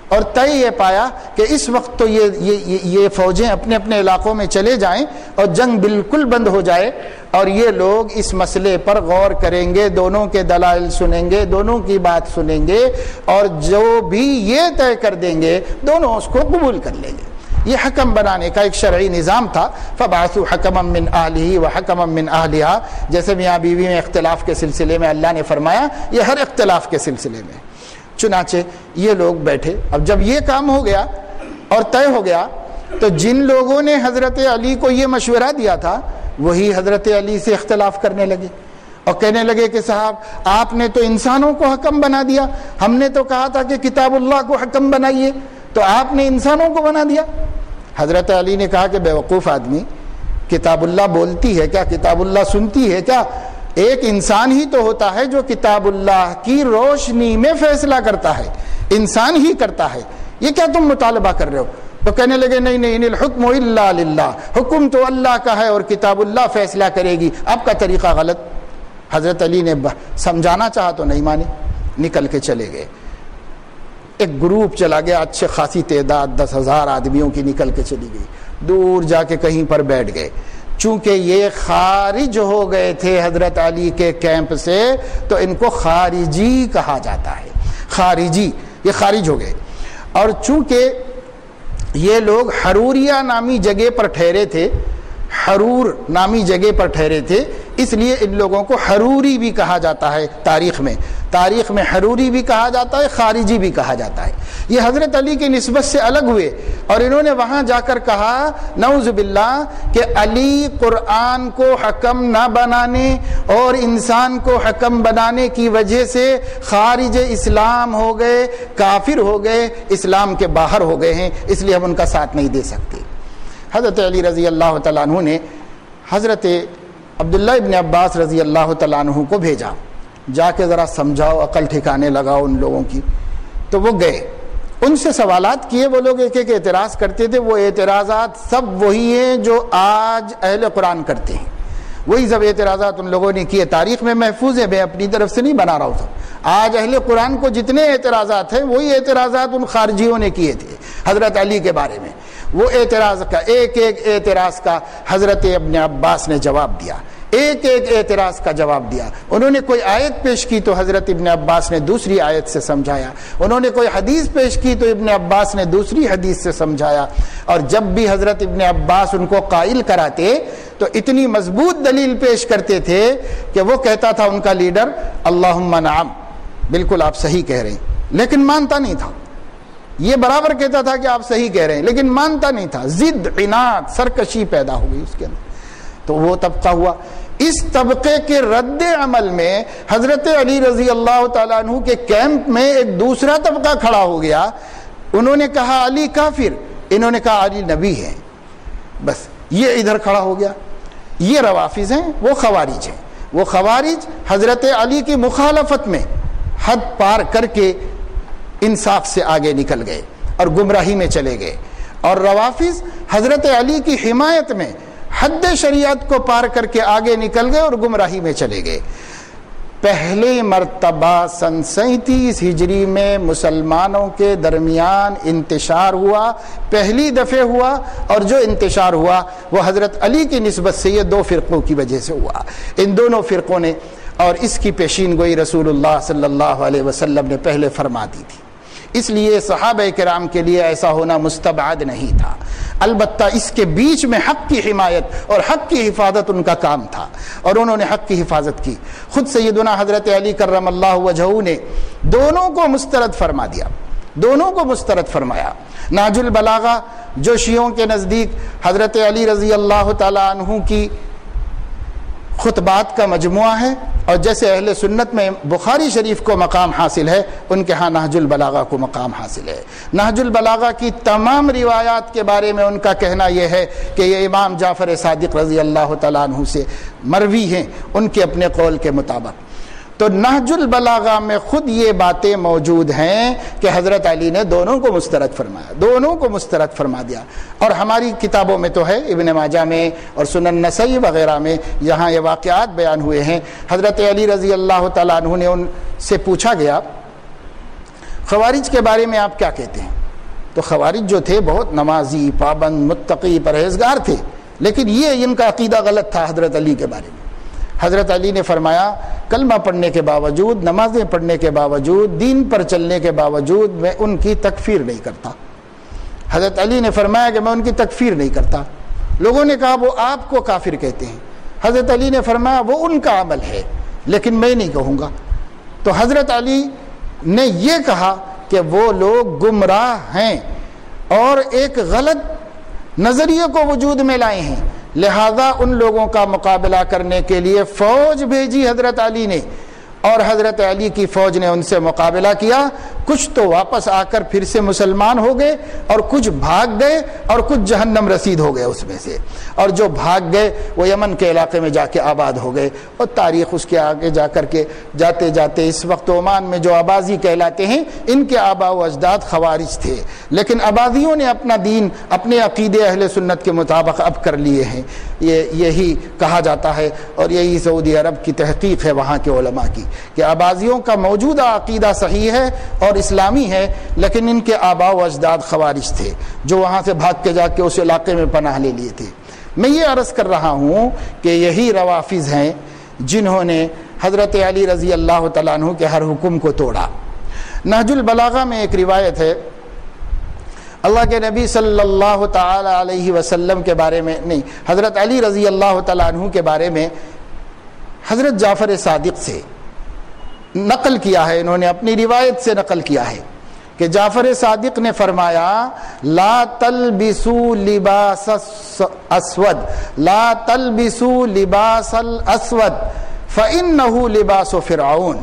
اور طے یہ پایا کہ اس وقت تو یہ فوجیں اپنے اپنے علاقوں میں چلے جائیں اور جنگ بالکل بند ہو جائے، اور یہ لوگ اس مسئلے پر غور کریں گے، دونوں کے دلائل سنیں گے، دونوں کی بات سنیں گے، اور جو بھی یہ طے کر دیں گے دونوں اس کو قبول کر لیں گے۔ یہ حکم بنانے کا ایک شرعی نظام تھا۔ فَبَعَثُوا حَكَمًا مِّنْ أَهْلِهِ وَحَكَمًا مِّنْ أَهْلِهَا، جیسے میاں بیوی میں اختلاف کے سلسلے میں اللہ نے فرمایا، یہ ہر اختلاف کے سلسلے میں۔ چنانچہ یہ لوگ بیٹھے، اب جب یہ کام ہو گیا اور طے ہو گیا، تو جن لوگوں نے حضرت علی کو یہ مشورہ دیا تھا وہی حضرت علی سے اختلاف کرنے لگے اور کہنے لگے کہ صاحب آپ نے تو انسانوں کو حکم بنا دیا، ہم نے تو کہا تھا کہ کتاب اللہ کو حکم بنائیے، تو آپ نے انسانوں کو بنا دیا۔ حضرت علی نے کہا کہ بیوقوف آدمی، کتاب اللہ بولتی ہے کیا؟ کتاب اللہ سنتی ہے کیا؟ ایک انسان ہی تو ہوتا ہے جو کتاب اللہ کی روشنی میں فیصلہ کرتا ہے، انسان ہی کرتا ہے، یہ کیا تم مطالبہ کر رہے ہو؟ تو کہنے لگے نہیں نہیں، ان الحکم الا للہ، حکم تو اللہ کا ہے اور کتاب اللہ فیصلہ کرے گی، آپ کا طریقہ غلط۔ حضرت علی نے سمجھانا چاہا تو نہیں مانے، نکل کے چلے گئے۔ ایک گروپ چلا گیا، اچھے خاصی تعداد 10,000 آدمیوں کی نکل کے چلی گئی، دور جا کے کہیں پر بیٹھ گئے۔ چونکہ یہ خارج ہو گئے تھے حضرت علی کے کیمپ سے، تو ان کو خارجی کہا جاتا ہے۔ خارجی، یہ خارج ہو گئے۔ اور چونکہ یہ لوگ حروریہ نامی جگہ پر ٹھہرے تھے، حرور نامی جگہ پر ٹھہرے تھے، اس لیے ان لوگوں کو حروری بھی کہا جاتا ہے۔ تاریخ میں حروری بھی کہا جاتا ہے، خارجی بھی کہا جاتا ہے۔ یہ حضرت علی کی نسبت سے الگ ہوئے اور انہوں نے وہاں جا کر کہا نعوذ باللہ کہ علی قرآن کو حکم نہ بنانے اور انسان کو حکم بنانے کی وجہ سے خارج اسلام ہو گئے، کافر ہو گئے، اسلام کے باہر ہو گئے ہیں، اس لیے ہم ان کا ساتھ نہیں دے سکتے۔ حضرت علی رضی اللہ تعالیٰ عنہ نے حضرت عبداللہ ابن عباس رضی اللہ تعالیٰ عنہ کو بھیجا، جا کے ذرا سمجھاؤ، عقل ٹھکانے لگاؤ ان لوگوں کی۔ تو وہ گئے، ان سے سوالات کیے، وہ لوگ ایک ایک اعتراض کرتے تھے۔ وہ اعتراضات سب وہی ہیں جو آج اہل قرآن کرتے ہیں، وہی سب اعتراضات ان لوگوں نے کیے، تاریخ میں محفوظ ہے، میں اپنی طرف سے نہیں بنا رہا ہوں سب۔ آج اہل قرآن کو جتنے اعتراضات ہیں وہی اعتراضات ان خارجیوں نے کیے تھے حضرت علی کے بارے میں۔ وہ اعتراض کا ایک اعتراض کا حضرت ابن عباس نے جواب دیا، ایک اعتراض کا جواب دیا۔ انہوں نے کوئی آیت پیش کی تو حضرت ابن عباس نے دوسری آیت سے سمجھایا، انہوں نے کوئی حدیث پیش کی تو ابن عباس نے دوسری حدیث سے سمجھایا۔ اور جب بھی حضرت ابن عباس ان کو قائل کراتے تو اتنی مضبوط دلیل پیش کرتے تھے کہ وہ کہتا تھا ان کا لیڈر اللہم نعم، بالکل آپ صحیح کہہ رہے ہیں، لیکن مانتا نہیں تھا۔ یہ برابر کہتا تھا کہ آپ صحیح کہہ رہے ہیں لیکن مانتا نہیں تھا، ضد، عناد، سرکشی پیدا ہو گئی اس کے اندر، تو وہ طبقہ ہوا۔ اس طبقے کے رد عمل میں حضرت علی رضی اللہ تعالیٰ عنہ کے کیمپ میں ایک دوسرا طبقہ کھڑا ہو گیا۔ انہوں نے کہا علی کافر، انہوں نے کہا علی نبی ہے، بس یہ ادھر کھڑا ہو گیا۔ یہ روافض ہیں، وہ خوارج ہیں۔ وہ خوارج حضرت علی کی مخالفت میں حد پار کر کے انصاف سے آگے نکل گئے اور گمراہی میں چلے گئے، اور روافض حضرت علی کی حمایت میں حد شریعت کو پار کر کے آگے نکل گئے اور گمراہی میں چلے گئے۔ پہلے مرتبہ سن 37 ہجری میں مسلمانوں کے درمیان انتشار ہوا، پہلی دفعہ ہوا، اور جو انتشار ہوا وہ حضرت علی کی نسبت سے یہ دو فرقوں کی وجہ سے ہوا۔ ان دونوں فرقوں نے، اور اس کی پیشین گوئی رسول اللہ صلی اللہ علیہ وسلم نے پہلے فرما دی تھی، اس لیے صحابہ کرام کے لیے ایسا ہونا مستبعد نہیں تھا۔ البتہ اس کے بیچ میں حق کی حمایت اور حق کی حفاظت ان کا کام تھا، اور انہوں نے حق کی حفاظت کی۔ خود سیدنا حضرت علی کرم اللہ وجہہ نے دونوں کو مسترد فرما دیا، دونوں کو مسترد فرمایا۔ نہج البلاغہ جو شیعوں کے نزدیک حضرت علی رضی اللہ تعالی عنہ کی خطبات کا مجموعہ ہے، اور جیسے اہل سنت میں بخاری شریف کو مقام حاصل ہے، ان کے ہاں نہج البلاغہ کو مقام حاصل ہے۔ نہج البلاغہ کی تمام روایات کے بارے میں ان کا کہنا یہ ہے کہ یہ امام جعفر صادق رضی اللہ تعالیٰ عنہ سے مروی ہیں، ان کے اپنے قول کے مطابق۔ تو نہج البلاغہ میں خود یہ باتیں موجود ہیں کہ حضرت علی نے دونوں کو مسترد فرمایا، دونوں کو مسترد فرما دیا۔ اور ہماری کتابوں میں تو ہے، ابن ماجہ میں اور سنن نسائی وغیرہ میں یہاں یہ واقعات بیان ہوئے ہیں۔ حضرت علی رضی اللہ تعالیٰ عنہ نے ان سے پوچھا گیا خوارج کے بارے میں آپ کیا کہتے ہیں؟ تو خوارج جو تھے بہت نمازی، پابند، متقی، پرہیزگار تھے، لیکن یہ ان کا عقیدہ غلط تھا حضرت علی کے بارے میں۔ حضرت علی نے فرمایا کلمہ پڑھنے کے باوجود، نمازیں پڑھنے کے باوجود، دین پر چلنے کے باوجود میں ان کی تکفیر نہیں کرتا۔ حضرت علی نے فرمایا کہ میں ان کی تکفیر نہیں کرتا۔ لوگوں نے کہا وہ آپ کو کافر کہتے ہیں۔ حضرت علی نے فرمایا وہ ان کا عمل ہے لیکن میں نہیں کہوں گا۔ تو حضرت علی نے یہ کہا کہ وہ لوگ گمراہ ہیں اور ایک غلط نظریے کو وجود میں لائے ہیں، لہذا ان لوگوں کا مقابلہ کرنے کے لیے فوج بھیجی حضرت علی نے، اور حضرت علی کی فوج نے ان سے مقابلہ کیا۔ کچھ تو واپس آ کر پھر سے مسلمان ہو گئے اور کچھ بھاگ گئے اور کچھ جہنم رسید ہو گئے اس میں سے، اور جو بھاگ گئے وہ یمن کے علاقے میں جا کے آباد ہو گئے۔ اور تاریخ اس کے آگے جا کر کے جاتے جاتے اس وقت عمان میں جو آبازی کہلاتے ہیں، ان کے آباء و اجداد خوارج تھے، لیکن آبادیوں نے اپنا دین اپنے عقیدے اہل سنت کے مطابق اب کر لیے ہیں، یہی کہا جاتا ہے، اور یہی سعودی عرب کی تحقیق ہے وہاں کے علماء کی کہ آبازیوں کا موجودہ عقیدہ صحیح ہے اور اسلامی ہے، لیکن ان کے آباء و اجداد خوارج تھے جو وہاں سے بھاگ کے جا کے اس علاقے میں پناہ لے لیے تھے۔ میں یہ عرض کر رہا ہوں کہ یہی روافض ہیں جنہوں نے حضرت علی رضی اللہ تعالیٰ عنہ کے ہر حکم کو توڑا، نہج البلاغہ میں ایک روایت ہے، اللہ کے نبی صلی اللہ تعالی علیہ وسلم کے بارے میں نہیں، حضرت علی رضی اللہ تعالیٰ عنہ کے بارے میں حضرت جعفر صادق سے نقل کیا ہے، انہوں نے اپنی روایت سے نقل کیا ہے کہ جعفر صادق نے فرمایا لا تلبسوا لباس اسود، لا تلبسوا لباس الاسود فانه لباس فرعون۔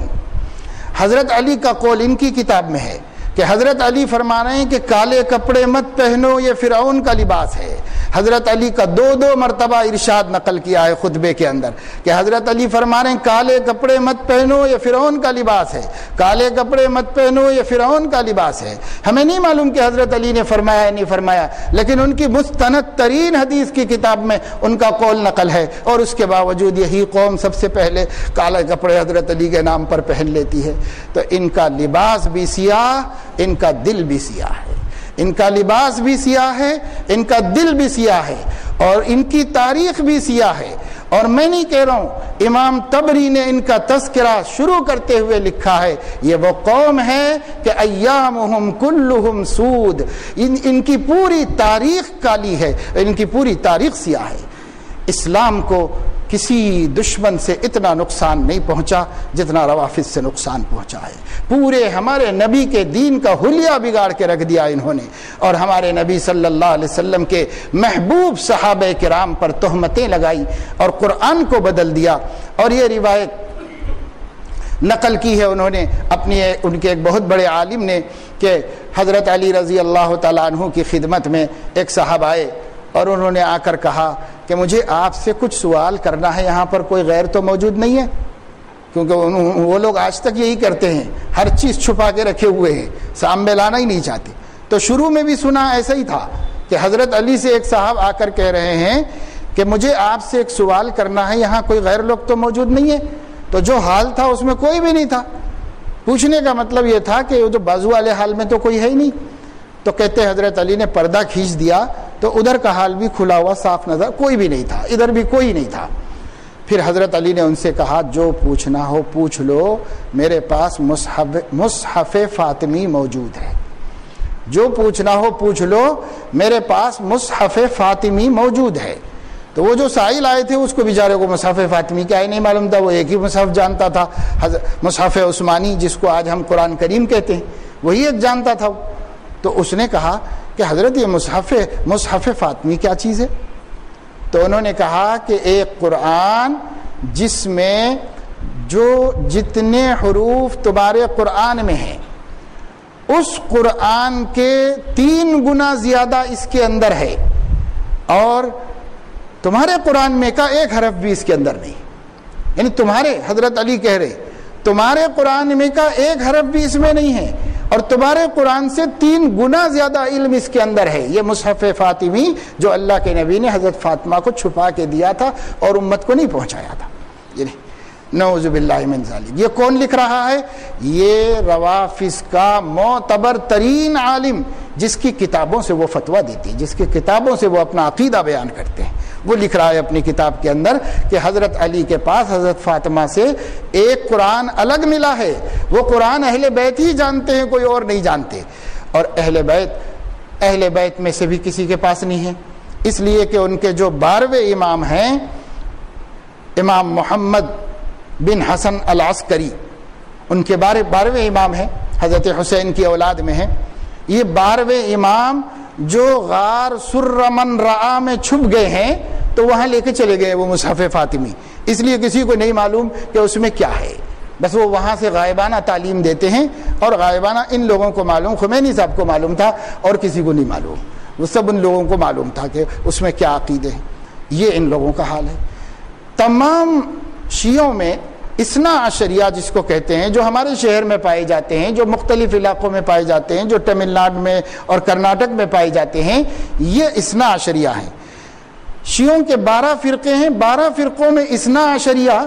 حضرت علی کا قول ان کی کتاب میں ہے کہ حضرت علی فرما رہے ہیں کہ کالے کپڑے مت پہنو، یہ فرعون کا لباس ہے۔ حضرت علی کا دو مرتبہ ارشاد نقل کیا ہے خطبے کے اندر کہ حضرت علی فرما رہے ہیں کالے کپڑے مت پہنو، یہ فرعون کا لباس ہے، کالے کپڑے مت پہنو، یہ فرعون کا لباس ہے۔ ہمیں نہیں معلوم کہ حضرت علی نے فرمایا نہیں فرمایا، لیکن ان کی مستند ترین حدیث کی کتاب میں ان کا قول نقل ہے، اور اس کے باوجود یہی قوم سب سے پہلے کالے کپڑے حضرت علی کے نام پر پہن لیتی ہے۔ تو ان کا لباس بھی سیاہ، ان کا دل بھی سیاہ ہے، ان کا لباس بھی سیاہ ہے، ان کا دل بھی سیاہ ہے، اور ان کی تاریخ بھی سیاہ ہے۔ اور میں نہیں کہہ رہا ہوں، امام طبری نے ان کا تذکرہ شروع کرتے ہوئے لکھا ہے یہ وہ قوم ہے کہ ایامہم کلہم سود، ان کی پوری تاریخ کالی ہے، ان کی پوری تاریخ سیاہ ہے۔ اسلام کو کسی دشمن سے اتنا نقصان نہیں پہنچا جتنا روافض سے نقصان پہنچا ہے۔ پورے ہمارے نبی کے دین کا حلیہ بگاڑ کے رکھ دیا انہوں نے، اور ہمارے نبی صلی اللہ علیہ وسلم کے محبوب صحابہ کرام پر تہمتیں لگائی اور قرآن کو بدل دیا۔ اور یہ روایت نقل کی ہے انہوں نے ان کے ایک بہت بڑے عالم نے کہ حضرت علی رضی اللہ تعالیٰ عنہ کی خدمت میں ایک صاحب آئے اور انہوں نے آ کر کہا کہ مجھے آپ سے کچھ سوال کرنا ہے، یہاں پر کوئی غیر تو موجود نہیں ہے؟ کیونکہ وہ لوگ آج تک یہی کرتے ہیں، ہر چیز چھپا کے رکھے ہوئے ہیں، سامنے لانا ہی نہیں چاہتے۔ تو شروع میں بھی سنا ایسا ہی تھا کہ حضرت علی سے ایک صاحب آ کر کہہ رہے ہیں کہ مجھے آپ سے ایک سوال کرنا ہے، یہاں کوئی غیر لوگ تو موجود نہیں ہے؟ تو جو حال تھا اس میں کوئی بھی نہیں تھا۔ پوچھنے کا مطلب یہ تھا کہ وہ جو بازو والے حال میں تو کوئی ہے ہی نہیں۔ تو کہتے حضرت علی نے پردہ کھینچ دیا تو ادھر کا حال بھی کھلا ہوا صاف نظر، کوئی بھی نہیں تھا، ادھر بھی کوئی نہیں تھا۔ پھر حضرت علی نے ان سے کہا جو پوچھنا ہو پوچھ لو، میرے پاس مصحف فاطمی موجود ہے، جو پوچھنا ہو پوچھ لو، میرے پاس مصحف فاطمی موجود ہے۔ تو وہ جو سائل آئے تھے اس کو بیچارے کو مصحف فاطمی کیا ہی نہیں معلوم تھا، وہ ایک ہی مصحف جانتا تھا، مصحف عثمانی جس کو آج ہم قرآن کریم کہتے ہیں، وہی ایک جانتا تھا۔ تو اس نے کہا کہ حضرت یہ مصحف فاطمی کیا چیز ہے؟ تو انہوں نے کہا کہ ایک قرآن جس میں جو جتنے حروف تمہارے قرآن میں ہیں اس قرآن کے 3 گنا زیادہ اس کے اندر ہے، اور تمہارے قرآن میں کا ایک حرف بھی اس کے اندر نہیں۔ یعنی تمہارے حضرت علی کہہ رہے تمہارے قرآن میں کا ایک حرف بھی اس میں نہیں ہے، اور تمہارے قرآن سے 3 گنا زیادہ علم اس کے اندر ہے۔ یہ مصحف فاطمی جو اللہ کے نبی نے حضرت فاطمہ کو چھپا کے دیا تھا اور امت کو نہیں پہنچایا تھا۔ یعنی نعوذ باللہ من ذالک۔ یہ کون لکھ رہا ہے؟ یہ روافض کا معتبر ترین عالم جس کی کتابوں سے وہ فتویٰ دیتی ہے، جس کی کتابوں سے وہ اپنا عقیدہ بیان کرتے ہیں، وہ لکھ رہا ہے اپنی کتاب کے اندر کہ حضرت علی کے پاس حضرت فاطمہ سے ایک قرآن الگ ملا ہے، وہ قرآن اہل بیت ہی جانتے ہیں، کوئی اور نہیں جانتے، اور اہل بیت میں سے بھی کسی کے پاس نہیں ہے، اس لیے کہ ان کے جو 12ویں امام ہیں، امام محمد بن حسن العسکری، ان کے 12ویں امام ہیں، حضرت حسین کی اولاد میں ہیں، یہ 12ویں امام جو غار سرمن رعا میں چھپ گئے ہیں تو وہاں لے کے چلے گئے وہ مصحف فاطمی، اس لیے کسی کو نہیں معلوم کہ اس میں کیا ہے، بس وہ وہاں سے غائبانہ تعلیم دیتے ہیں، اور غائبانہ ان لوگوں کو معلوم، خمینی صاحب کو معلوم تھا اور کسی کو نہیں معلوم، وہ سب ان لوگوں کو معلوم تھا کہ اس میں کیا عقیدے ہیں۔ یہ ان لوگوں کا حال ہے۔ تمام شیعوں میں اثنا عشریہ جس کو کہتے ہیں، جو ہمارے شہر میں پائے جاتے ہیں، جو مختلف علاقوں میں پائے جاتے ہیں، جو تمل ناڈو میں اور کرناٹک میں پائے جاتے ہیں، یہ اثنا عشریہ ہیں۔ شیعوں کے 12 فرقے ہیں، 12 فرقوں میں اثنا عشریہ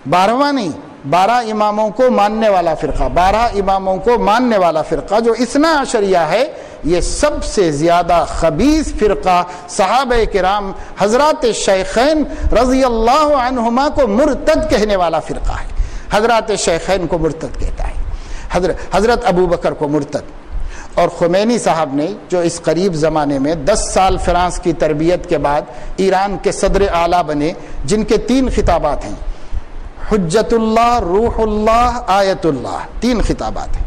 12واں نہیں، 12 اماموں کو ماننے والا فرقہ، 12 اماموں کو ماننے والا فرقہ جو اثنا عشریہ ہے، یہ سب سے زیادہ خبیث فرقہ صحابہ کرام حضرات شیخین رضی اللہ عنہما کو مرتد کہنے والا فرقہ ہے۔ حضرات شیخین کو مرتد کہتا ہے، حضرت ابو بکر کو مرتد. اور خمینی صاحب نے جو اس قریب زمانے میں 10 سال فرانس کی تربیت کے بعد ایران کے صدر اعلیٰ بنے، جن کے 3 خطابات ہیں، حجت اللہ، روح اللہ، آیت اللہ، 3 خطابات ہیں.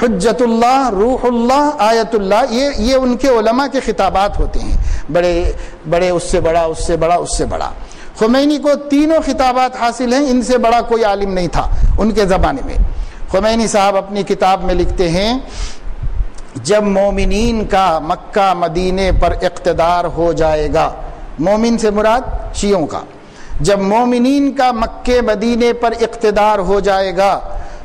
حجت اللہ، روح اللہ، آیت اللہ، یہ ان کے علماء کے خطابات ہوتے ہیں، بڑے بڑے، اس سے بڑا، اس سے بڑا، اس سے بڑا. خمینی کو تینوں خطابات حاصل ہیں، ان سے بڑا کوئی عالم نہیں تھا ان کے زمانے میں. خمینی صاحب اپنی کتاب میں لکھتے ہیں، جب مومنین کا مکہ مدینے پر اقتدار ہو جائے گا، مومن سے مراد شیعوں کا، جب مومنین کا مکے مدینے پر اقتدار ہو جائے گا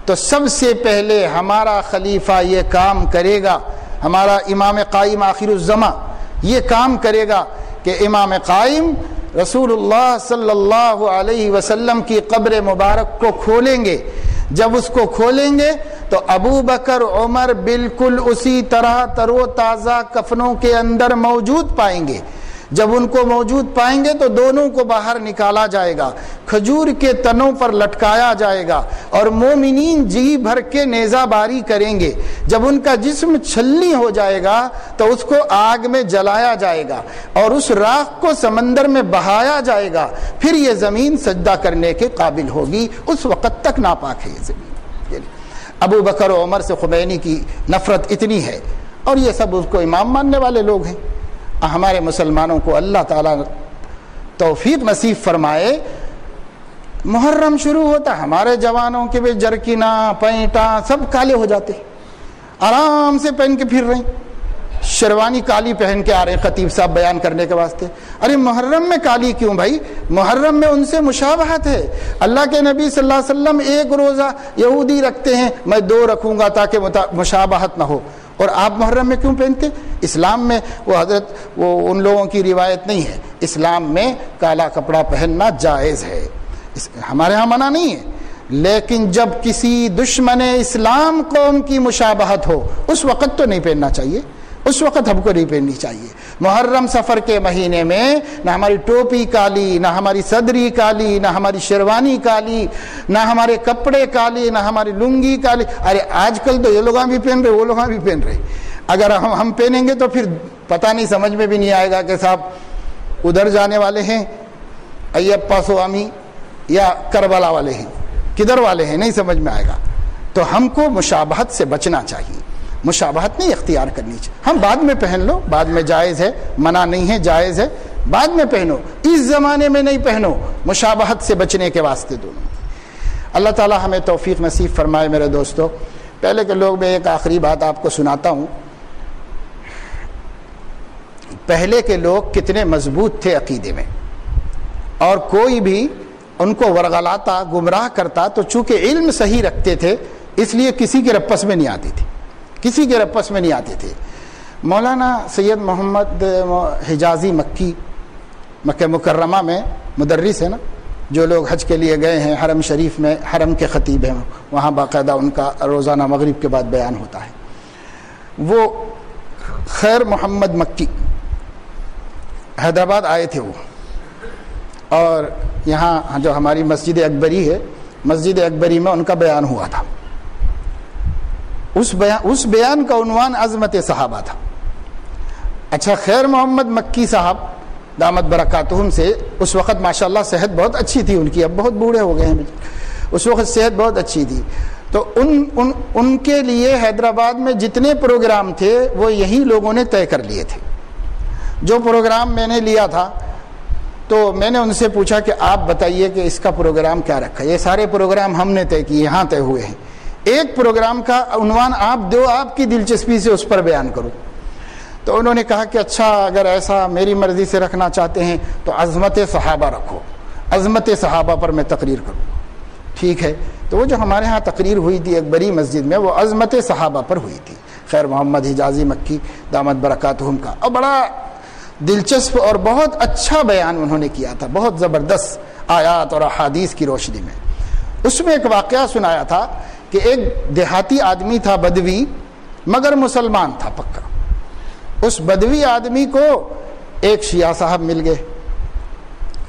تو سب سے پہلے ہمارا خلیفہ یہ کام کرے گا، ہمارا امام قائم آخر الزماں یہ کام کرے گا کہ امام قائم رسول اللہ صلی اللہ علیہ وسلم کی قبر مبارک کو کھولیں گے. جب اس کو کھولیں گے تو ابو بکر عمر بالکل اسی طرح تر و تازہ کفنوں کے اندر موجود پائیں گے. جب ان کو موجود پائیں گے تو دونوں کو باہر نکالا جائے گا، کھجور کے تنوں پر لٹکایا جائے گا اور مومنین جی بھر کے نیزہ باری کریں گے. جب ان کا جسم چھلنی ہو جائے گا تو اس کو آگ میں جلایا جائے گا اور اس راکھ کو سمندر میں بہایا جائے گا. پھر یہ زمین سجدہ کرنے کے قابل ہوگی، اس وقت تک ناپاک ہے یہ زمین. ابو بکر و عمر سے خمینی کی نفرت اتنی ہے، اور یہ سب اس کو امام ماننے والے لوگ ہیں. ہمارے مسلمانوں کو اللہ تعالیٰ توفیق نصیب فرمائے. محرم شروع ہوتا، ہمارے جوانوں کے بھی جرکینا پینٹا سب کالے ہو جاتے، آرام سے پہن کے پھر رہے ہیں، شیروانی کالی پہن کے آ رہے ہیں خطیب صاحب بیان کرنے کے واسطے. ارے محرم میں کالی کیوں بھائی؟ محرم میں ان سے مشابہت ہے. اللہ کے نبی صلی اللہ علیہ وسلم 1 روزہ یہودی رکھتے ہیں، میں 2 رکھوں گا تاکہ مشابہت نہ ہو، اور آپ محرم میں کیوں پہنتے؟ اسلام میں وہ ان لوگوں کی روایت نہیں ہے. اسلام میں کالا کپڑا پہننا جائز ہے، ہمارے ہاں منع نہیں ہے. لیکن جب کسی دشمن اسلام قوم کی مشابہت ہو اس وقت تو نہیں پہننا چاہیے، اس وقت ہم کو نہیں پہننی چاہیے. محرم سفر کے مہینے میں نہ ہماری ٹوپی کالی، نہ ہماری صدری کالی، نہ ہماری شیروانی کالی، نہ ہمارے کپڑے کالی، نہ ہماری لنگی کالی. ارے آج کل تو یہ لوگ بھی پہن رہے، وہ لوگ بھی پہن رہے. اگر ہم پہنیں گے تو پھر پتہ نہیں، سمجھ میں بھی نہیں آئے گا کہ صاحب ادھر جانے والے ہیں ایپا سوامی یا کربلا والے ہیں، کدھر والے ہیں، نہیں سمجھ میں آئے گا. تو ہم کو مشابہت سے بچنا چاہیے، مشابہت نہیں اختیار کرنی چاہیے. ہم بعد میں پہن لو، بعد میں جائز ہے، منع نہیں ہے، جائز ہے، بعد میں پہنو، اس زمانے میں نہیں پہنو، مشابہت سے بچنے کے واسطے دونوں. اللہ تعالی ہمیں توفیق نصیب فرمائے. میرے دوستو، پہلے کے لوگ، میں ایک آخری بات آپ کو سناتا ہوں. پہلے کے لوگ کتنے مضبوط تھے عقیدے میں، اور کوئی بھی ان کو ورغلاتا، گمراہ کرتا تو چونکہ علم صحیح رکھتے تھے اس لیے کسی کے رپس میں نہیں آتی تھی، کسی کے رپس میں نہیں آتے تھے. مولانا سید محمد حجازی مکی، مکہ مکرمہ میں مدرس ہے نا، جو لوگ حج کے لیے گئے ہیں، حرم شریف میں حرم کے خطیب ہیں، وہاں باقاعدہ ان کا روزانہ مغرب کے بعد بیان ہوتا ہے. وہ خیر محمد مکی حیدرآباد آئے تھے وہ، اور یہاں جو ہماری مسجد اکبری ہے، مسجد اکبری میں ان کا بیان ہوا تھا. اس بیان کا عنوان عظمت صحابہ تھا. اچھا، خیر محمد مکی صاحب دامت برکاتہم سے اس وقت ماشاءاللہ صحت بہت اچھی تھی ان کی، اب بہت بوڑھے ہو گئے ہیں، اس وقت صحت بہت اچھی تھی. تو ان کے لیے حیدرآباد میں جتنے پروگرام تھے وہ یہی لوگوں نے طے کر لیے تھے. جو پروگرام میں نے لیا تھا تو میں نے ان سے پوچھا کہ آپ بتائیے کہ اس کا پروگرام کیا رکھا. یہ سارے پروگرام ہم نے طے کیے، یہاں طے ہوئے ہیں. ایک پروگرام کا عنوان آپ دو، آپ کی دلچسپی سے اس پر بیان کرو. تو انہوں نے کہا کہ اچھا، اگر ایسا میری مرضی سے رکھنا چاہتے ہیں تو عظمت صحابہ رکھو، عظمت صحابہ پر میں تقریر کروں. ٹھیک ہے. تو وہ جو ہمارے ہاں تقریر ہوئی تھی ایک بڑی مسجد میں، وہ عظمت صحابہ پر ہوئی تھی، خیر محمد حجازی مکی دامت برکاتہم کا. اور بڑا دلچسپ اور بہت اچھا بیان انہوں نے کیا تھا، بہت زبردست آیات اور احادیث کی روشنی میں. اس میں ایک واقعہ سنایا تھا کہ ایک دیہاتی آدمی تھا، بدوی، مگر مسلمان تھا پکا. اس بدوی آدمی کو ایک شیعہ صاحب مل گئے.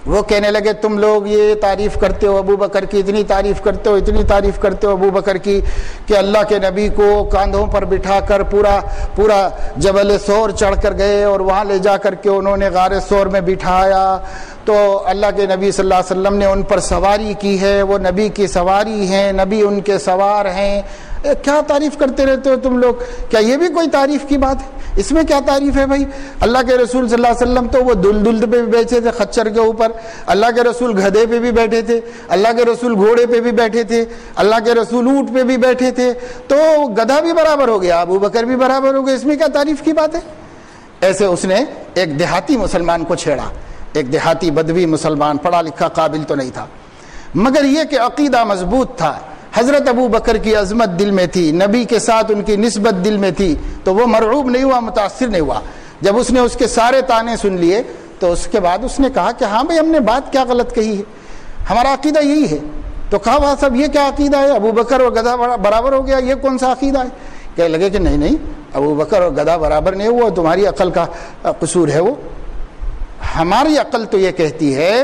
وہ کہنے لگے تم لوگ یہ تعریف کرتے ہو ابو بکر کی، اتنی تعریف کرتے ہو، اتنی تعریف کرتے ہو ابو بکر کی کہ اللہ کے نبی کو کاندھوں پر بٹھا کر پورا جبل ثور چڑھ کر گئے اور وہاں لے جا کر کے انہوں نے غار ثور میں بٹھایا، تو اللہ کے نبی صلی اللہ علیہ وسلم نے ان پر سواری کی ہے، وہ نبی کی سواری ہیں، نبی ان کے سوار ہیں۔ کیا تعریف کرتے رہتے ہو تم لوگ؟ کیا یہ بھی کوئی تعریف کی بات ہے؟ اس میں کیا تعریف ہے بھائی؟ اللہ کے رسول صلی اللہ علیہ وسلم تو وہ دلدل پہ بھی بیٹھے تھے، خچر کے اوپر، اللہ کے رسول گدھے پہ بھی بیٹھے تھے، اللہ کے رسول گھوڑے پہ بھی بیٹھے تھے، اللہ کے رسول اونٹ پہ بھی بیٹھے تھے، تو گدھا بھی برابر ہو گیا، ابو بکر بھی برابر ہو گیا، اس میں کیا تعریف کی بات ہے؟ ایسے اس نے ایک دیہاتی مسلمان کو چھیڑا، ایک دیہاتی بدوی مسلمان، پڑھا لکھا قابل تو نہیں تھا، مگر یہ کہ عقیدہ مضبوط تھا، حضرت ابو بکر کی عظمت دل میں تھی، نبی کے ساتھ ان کی نسبت دل میں تھی، تو وہ مرعوب نہیں ہوا، متاثر نہیں ہوا۔ جب اس نے اس کے سارے تانے سن لیے تو اس کے بعد اس نے کہا کہ ہاں بھائی ہم نے بات کیا غلط کہی ہے، ہمارا عقیدہ یہی ہے۔ تو کہا وہاں صاحب یہ کیا عقیدہ ہے، ابو بکر اور گدھا برابر ہو گیا، یہ کون سا عقیدہ ہے؟ کہنے لگے کہ نہیں ابو بکر اور گدھا برابر نہیں ہوا، تمہاری عقل کا قصور ہے، وہ ہماری عقل تو یہ کہتی ہے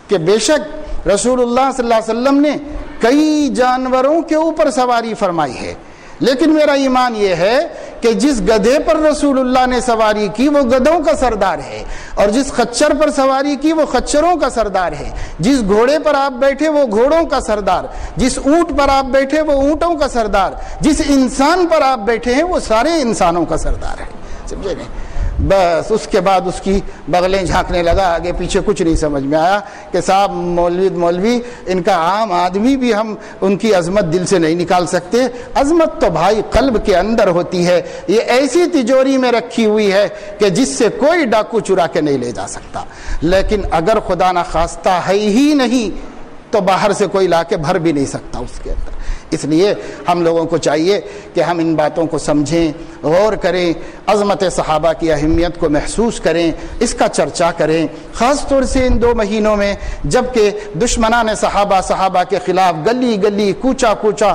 کہ بے شک رسول اللہ صلی اللہ علیہ وسلم نے کئی جانوروں کے اوپر سواری فرمائی ہے، لیکن میرا ایمان یہ ہے کہ جس گدھے پر رسول اللہ نے سواری کی وہ گدھوں کا سردار ہے، اور جس خچر پر سواری کی وہ خچروں کا سردار ہے، جس گھوڑے پر آپ بیٹھے وہ گھوڑوں کا سردار، جس اونٹ پر آپ بیٹھے وہ اونٹوں کا سردار، جس انسان پر آپ بیٹھے ہیں وہ سارے انسانوں کا سردار ہے، سمجھے نہیں؟ بس اس کے بعد اس کی بغلیں جھانکنے لگا، آگے پیچھے کچھ نہیں سمجھ میں آیا کہ صاحب مولوی ان کا عام آدمی بھی ہم ان کی عظمت دل سے نہیں نکال سکتے، عظمت تو بھائی قلب کے اندر ہوتی ہے، یہ ایسی تجوری میں رکھی ہوئی ہے کہ جس سے کوئی ڈاکو چرا کے نہیں لے جا سکتا، لیکن اگر خدا نہ خواستہ ہے ہی نہیں تو باہر سے کوئی لا کے بھر بھی نہیں سکتا اس کے اندر۔ اس لیے ہم لوگوں کو چاہیے کہ ہم ان باتوں کو سمجھیں، غور کریں، عظمت صحابہ کی اہمیت کو محسوس کریں، اس کا چرچا کریں، خاص طور سے ان 2 مہینوں میں جب کہ دشمنان صحابہ کے خلاف گلی گلی کوچا کوچا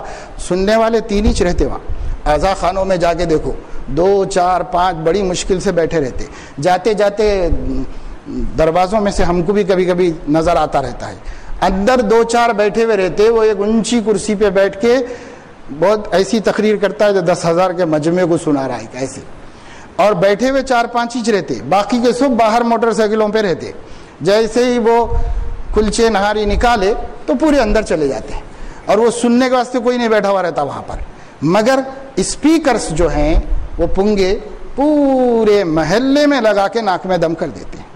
سننے والے 3 ہی رہتے، وہاں عزا خانوں میں جا کے دیکھو 2 4 5 بڑی مشکل سے بیٹھے رہتے، جاتے جاتے دروازوں میں سے ہم کو بھی کبھی کبھی نظر آتا رہتا ہے، اندر 2 4 بیٹھے ہوئے رہتے، وہ ایک اونچی کرسی پہ بیٹھ کے بہت ایسی تقریر کرتا ہے جو 10,000 کے مجمع کو سنا رہا ہے ایسے، اور بیٹھے ہوئے 4 5 ہی رہتے، باقی کے سب باہر موٹر سائیکلوں پہ رہتے، جیسے ہی وہ کلچے نہاری نکالے تو پورے اندر چلے جاتے ہیں، اور وہ سننے کے واسطے کوئی نہیں بیٹھا ہوا رہتا وہاں پر، مگر اسپیکرز جو ہیں وہ پنگے پورے محلے میں لگا کے ناک میں دم کر دیتے ہیں،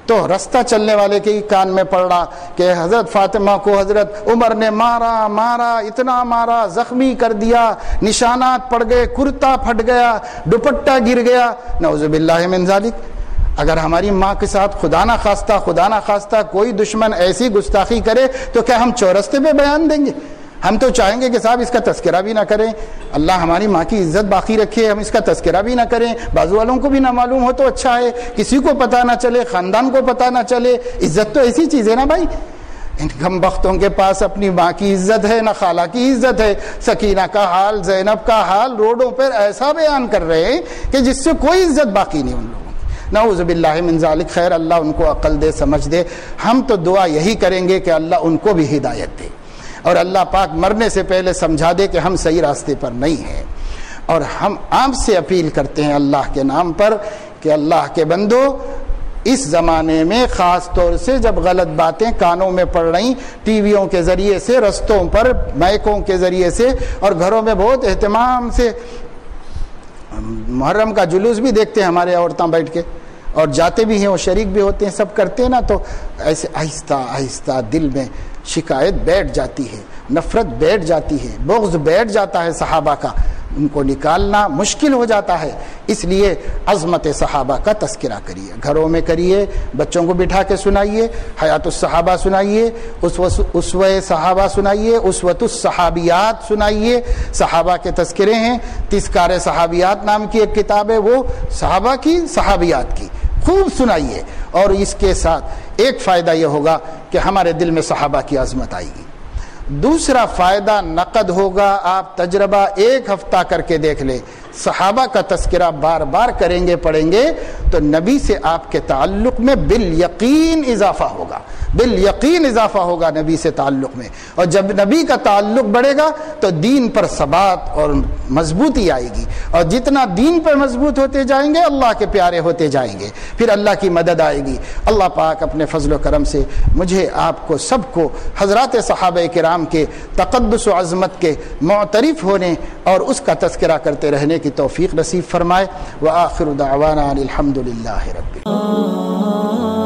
تو رستہ چلنے والے کے کان میں پڑ رہا کہ حضرت فاطمہ کو حضرت عمر نے مارا، اتنا مارا، زخمی کر دیا، نشانات پڑ گئے، کرتا پھٹ گیا، دوپٹہ گر گیا، نعوذ باللہ من ذالک۔ اگر ہماری ماں کے ساتھ خدا نہ خواستہ کوئی دشمن ایسی گستاخی کرے تو کیا ہم چورستے پہ بیان دیں گے؟ ہم تو چاہیں گے کہ صاحب اس کا تذکرہ بھی نہ کریں، اللہ ہماری ماں کی عزت باقی رکھے، ہم اس کا تذکرہ بھی نہ کریں، بازو والوں کو بھی نہ معلوم ہو تو اچھا ہے، کسی کو پتہ نہ چلے، خاندان کو پتہ نہ چلے۔ عزت تو ایسی چیز ہے نا بھائی، ان کم بختوں کے پاس اپنی ماں کی عزت ہے نہ خالہ کی عزت ہے۔ سکینہ کا حال، زینب کا حال روڈوں پر ایسا بیان کر رہے ہیں کہ جس سے کوئی عزت باقی نہیں ان لوگوں کی، نعوذ باللہ من ذالک۔ خیر اللہ ان کو عقل دے، سمجھ دے، ہم تو دعا یہی کریں گے کہ اللہ ان کو بھی ہدایت دے، اور اللہ پاک مرنے سے پہلے سمجھا دے کہ ہم صحیح راستے پر نہیں ہیں۔ اور ہم آپ سے اپیل کرتے ہیں اللہ کے نام پر کہ اللہ کے بندو، اس زمانے میں خاص طور سے جب غلط باتیں کانوں میں پڑ رہی، ٹی ویوں کے ذریعے سے، رستوں پر مائکوں کے ذریعے سے، اور گھروں میں بہت اہتمام سے محرم کا جلوس بھی دیکھتے ہیں ہمارے عورتیں بیٹھ کے، اور جاتے بھی ہیں، وہ شریک بھی ہوتے ہیں، سب کرتے ہیں نا، تو ایسے آہستہ آہستہ دل میں شکایت بیٹھ جاتی ہے، نفرت بیٹھ جاتی ہے، بغض بیٹھ جاتا ہے صحابہ کا، ان کو نکالنا مشکل ہو جاتا ہے۔ اس لیے عظمت صحابہ کا تذکرہ کریے، گھروں میں کریے، بچوں کو بٹھا کے سنائیے، حیات الصحابہ سنائیے، اسوہ صحابہ سنائیے، اسوۃ الصحابیات سنائیے، صحابہ کے تذکرے ہیں، تذکار صحابیات نام کی ایک کتاب ہے، وہ صحابہ کی، صحابیات کی خوب سنائیے، اور اس کے ساتھ ایک فائدہ یہ ہوگا کہ ہمارے دل میں صحابہ کی عظمت آئے گی۔ دوسرا فائدہ نقد ہوگا، آپ تجربہ 1 ہفتہ کر کے دیکھ لیں، صحابہ کا تذکرہ بار بار کریں گے، پڑھیں گے، تو نبی سے آپ کے تعلق میں بالیقین اضافہ ہوگا۔ بالیقین اضافہ ہوگا نبی سے تعلق میں، اور جب نبی کا تعلق بڑھے گا تو دین پر ثبات اور مضبوطی آئے گی، اور جتنا دین پر مضبوط ہوتے جائیں گے اللہ کے پیارے ہوتے جائیں گے، پھر اللہ کی مدد آئے گی۔ اللہ پاک اپنے فضل و کرم سے مجھے آپ کو سب کو حضرات صحابہ کرام کے تقدس و عظمت کے معترف ہونے اور اس کا تذکرہ کرتے رہنے کی توفیق نصیب فرمائے۔ وآخر دعوانا الحمد للہ رب العالمین۔